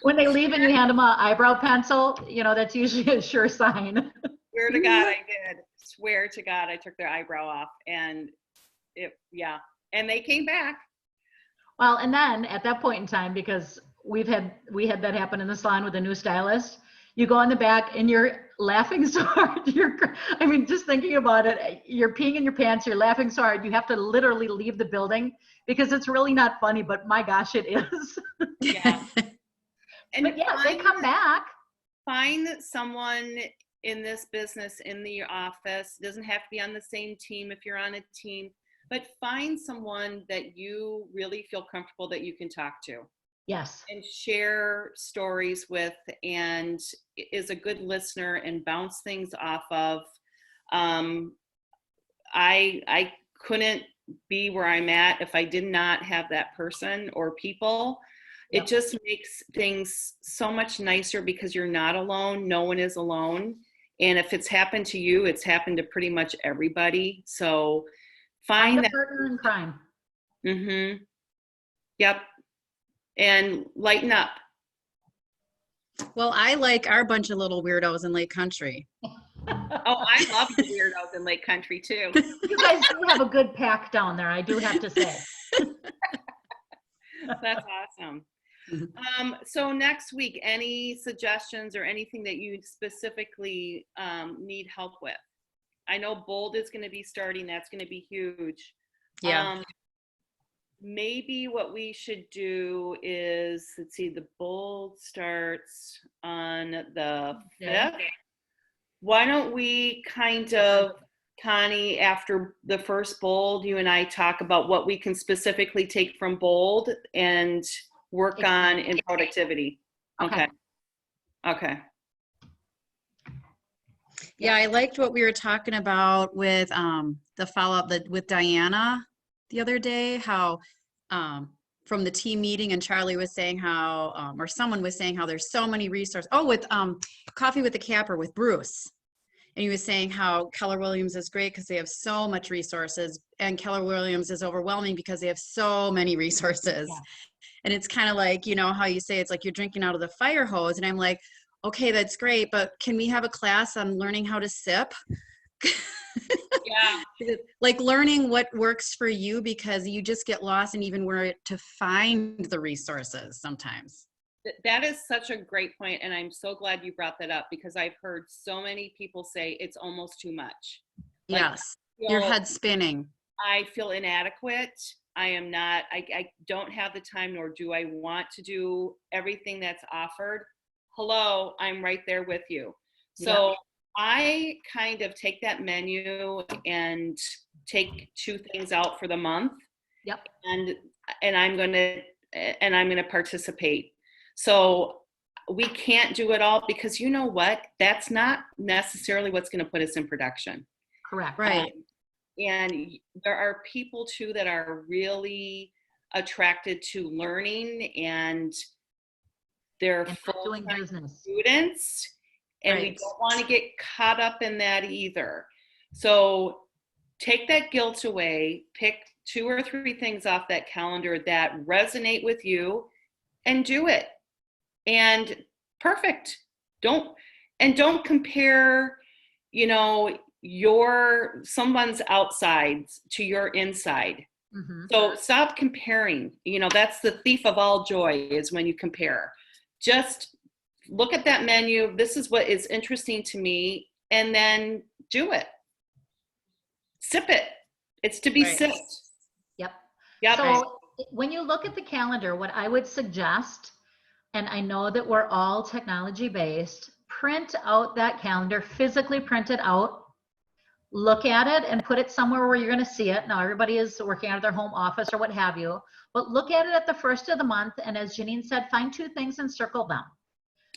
When they leave and you hand them an eyebrow pencil, you know, that's usually a sure sign. Swear to God, I did. Swear to God, I took their eyebrow off, and and they came back. Well, and then at that point in time, because we had that happen in the salon with a new stylist, you go in the back and you're laughing so hard. I mean, just thinking about it, you're peeing in your pants, you're laughing so hard, you have to literally leave the building because it's really not funny, but my gosh, it is. Yeah. And but yeah, they come back. Find someone in this business, in the office. It doesn't have to be on the same team if you're on a team, but find someone that you really feel comfortable that you can talk to. Yes. And share stories with, and is a good listener and bounce things off of. I couldn't be where I'm at if I did not have that person or people. It just makes things so much nicer because you're not alone. No one is alone. And if it's happened to you, it's happened to pretty much everybody. So find that partner in crime. Mm-hmm. Yep. And lighten up. Well, I like our bunch of little weirdos in Lake Country. Oh, I love the weirdos in Lake Country too. You guys do have a good pack down there, I do have to say. That's awesome. Mhm. So next week, any suggestions or anything that you specifically need help with? I know Bold is going to be starting. That's going to be huge. Yeah. Maybe what we should do is, let's see, the Bold starts on the 5th. Why don't we kind of, Connie, after the first Bold, you and I talk about what we can specifically take from Bold and work on in productivity. Okay. Okay. Yeah, I liked what we were talking about with the follow-up with Diana the other day, how from the team meeting, and Charlie was saying how, or someone was saying how there's so many resources. Oh, with Coffee with the Capper with Bruce. And he was saying how Keller Williams is great because they have so much resources, and Keller Williams is overwhelming because they have so many resources. Yeah. And it's kind of like, you know, how you say it's like you're drinking out of the fire hose. And I'm like, okay, that's great, but can we have a class on learning how to sip? Yeah. Like learning what works for you, because you just get lost in even where to find the resources sometimes. That is such a great point, and I'm so glad you brought that up, because I've heard so many people say it's almost too much. Like, Yes, your head's spinning. I feel inadequate. I am not, I don't have the time, nor do I want to do everything that's offered. Hello, I'm right there with you. So Yeah. I kind of take that menu and take 2 things out for the month. Yep. And I'm gonna participate. So we can't do it all, because you know what? That's not necessarily what's going to put us in production. Correct. Right. And there are people too that are really attracted to learning, and they're doing full-time business. students, and we Right. don't want to get caught up in that either. So take that guilt away, pick 2 or 3 things off that calendar that resonate with you, and do it. And perfect. Don't compare, you know, someone's outsides to your inside. Mhm. So stop comparing. You know, that's the thief of all joy, is when you compare. Just look at that menu. This is what is interesting to me, and then do it. Sip it. It's to be Right. sipped. Yep. Yep. So when you look at the calendar, what I would suggest, and I know that we're all technology based, print out that calendar, physically print it out, look at it and put it somewhere where you're going to see it. Now everybody is working out of their home office or what have you, but look at it at the first of the month. And as Janine said, find 2 things and circle them.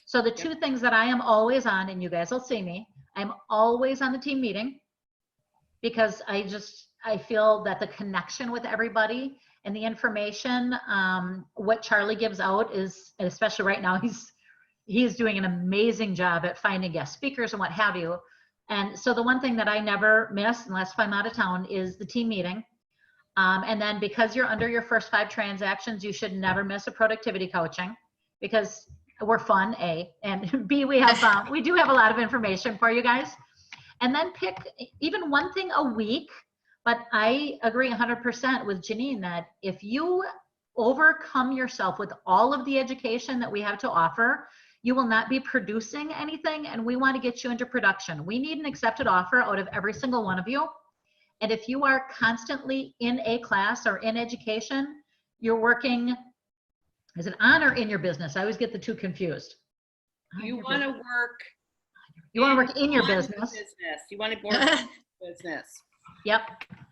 So the 2 things that I am always on, and you guys will see me, I'm always on the team meeting, because I feel that the connection with everybody and the information, what Charlie gives out is, especially right now, he's doing an amazing job at finding guest speakers and what have you. And so the one thing that I never miss, unless if I'm out of town, is the team meeting. And then because you're under your first 5 transactions, you should never miss a productivity coaching, because we're fun, A, and B, we do have a lot of information for you guys. And then pick even 1 thing a week. But I agree 100% with Janine that if you overcome yourself with all of the education that we have to offer, you will not be producing anything, and we want to get you into production. We need an accepted offer out of every single one of you. And if you are constantly in a class or in education, you're working, is it on or in your business? I always get the 2 confused. You want to work. You want to work in your business. You want to work in your business. Yep.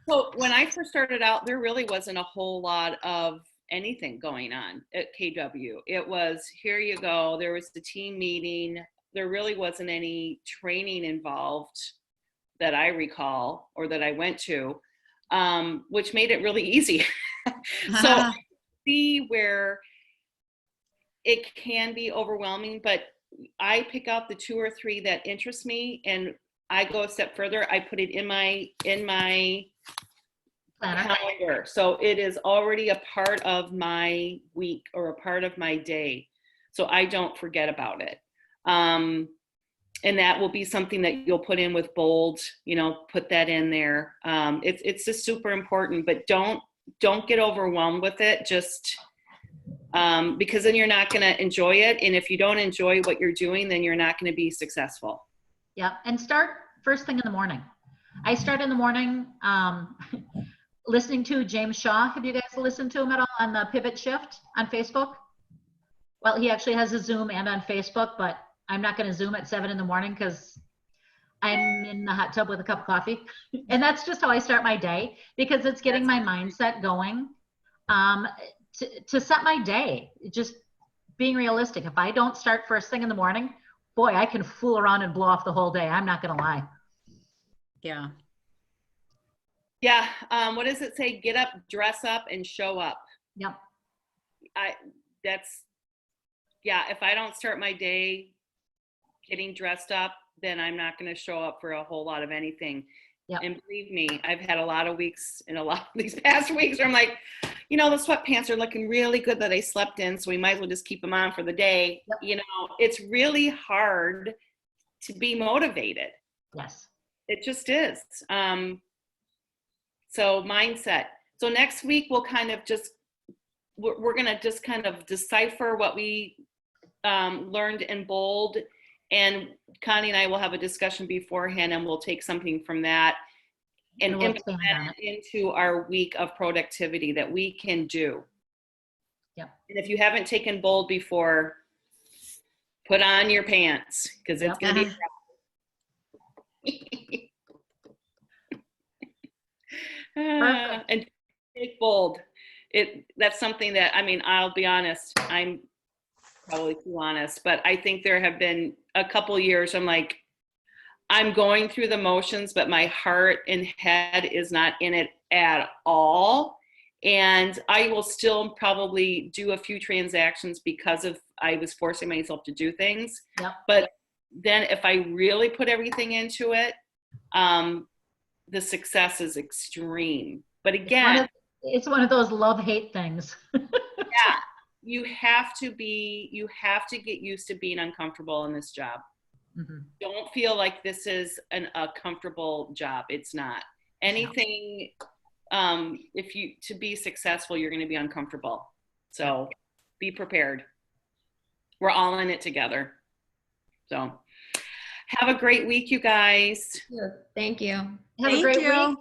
So when I first started out, there really wasn't a whole lot of anything going on at KW. It was, here you go. There was the team meeting. There really wasn't any training involved that I recall or that I went to, which made it really easy. So I see where it can be overwhelming, but I pick out the 2 or 3 that interest me, and I go a step further. I put it in my calendar. So it is already a part of my week or a part of my day. So I don't forget about it. And that will be something that you'll put in with bold, you know, put that in there. It's just super important, but don't get overwhelmed with it. Just because then you're not going to enjoy it. And if you don't enjoy what you're doing, then you're not going to be successful. Yeah. And start first thing in the morning. I start in the morning listening to James Shaw. Have you guys listened to him at all on the Pivot Shift on Facebook? Well, he actually has a Zoom and on Facebook, but I'm not going to Zoom at 7 in the morning because I'm in the hot tub with a cup of coffee. And that's just how I start my day, because it's getting my mindset going to set my day. Just being realistic. If I don't start first thing in the morning, boy, I can fool around and blow off the whole day. I'm not going to lie. Yeah. Yeah. What does it say? Get up, dress up, and show up. Yep. If I don't start my day getting dressed up, then I'm not going to show up for a whole lot of anything. Yep. And believe me, I've had a lot of weeks in a lot of these past weeks where I'm like, you know, the sweatpants are looking really good that I slept in, so we might as well just keep them on for the day. Yep. You know, it's really hard to be motivated. Yes. It just is. So mindset. So next week we'll kind of we're going to just kind of decipher what we learned in bold, and Connie and I will have a discussion beforehand, and we'll take something from that and we'll implement it into our week of productivity that we can do. Yep. And if you haven't taken bold before, put on your pants, because it's going to be and take bold. That's something that, I mean, I'll be honest, I'm probably too honest, but I think there have been a couple years I'm like, I'm going through the motions, but my heart and head is not in it at all. And I will still probably do a few transactions because I was forcing myself to do things. Yep. But then if I really put everything into it, the success is extreme. But again, it's one of those love-hate things. yeah, you have to get used to being uncomfortable in this job. Mm-hmm. Don't feel like this is a comfortable job. It's not. Anything, to be successful, you're going to be uncomfortable. So be prepared. We're all in it together. So have a great week, you guys. Thank you. Have a great week.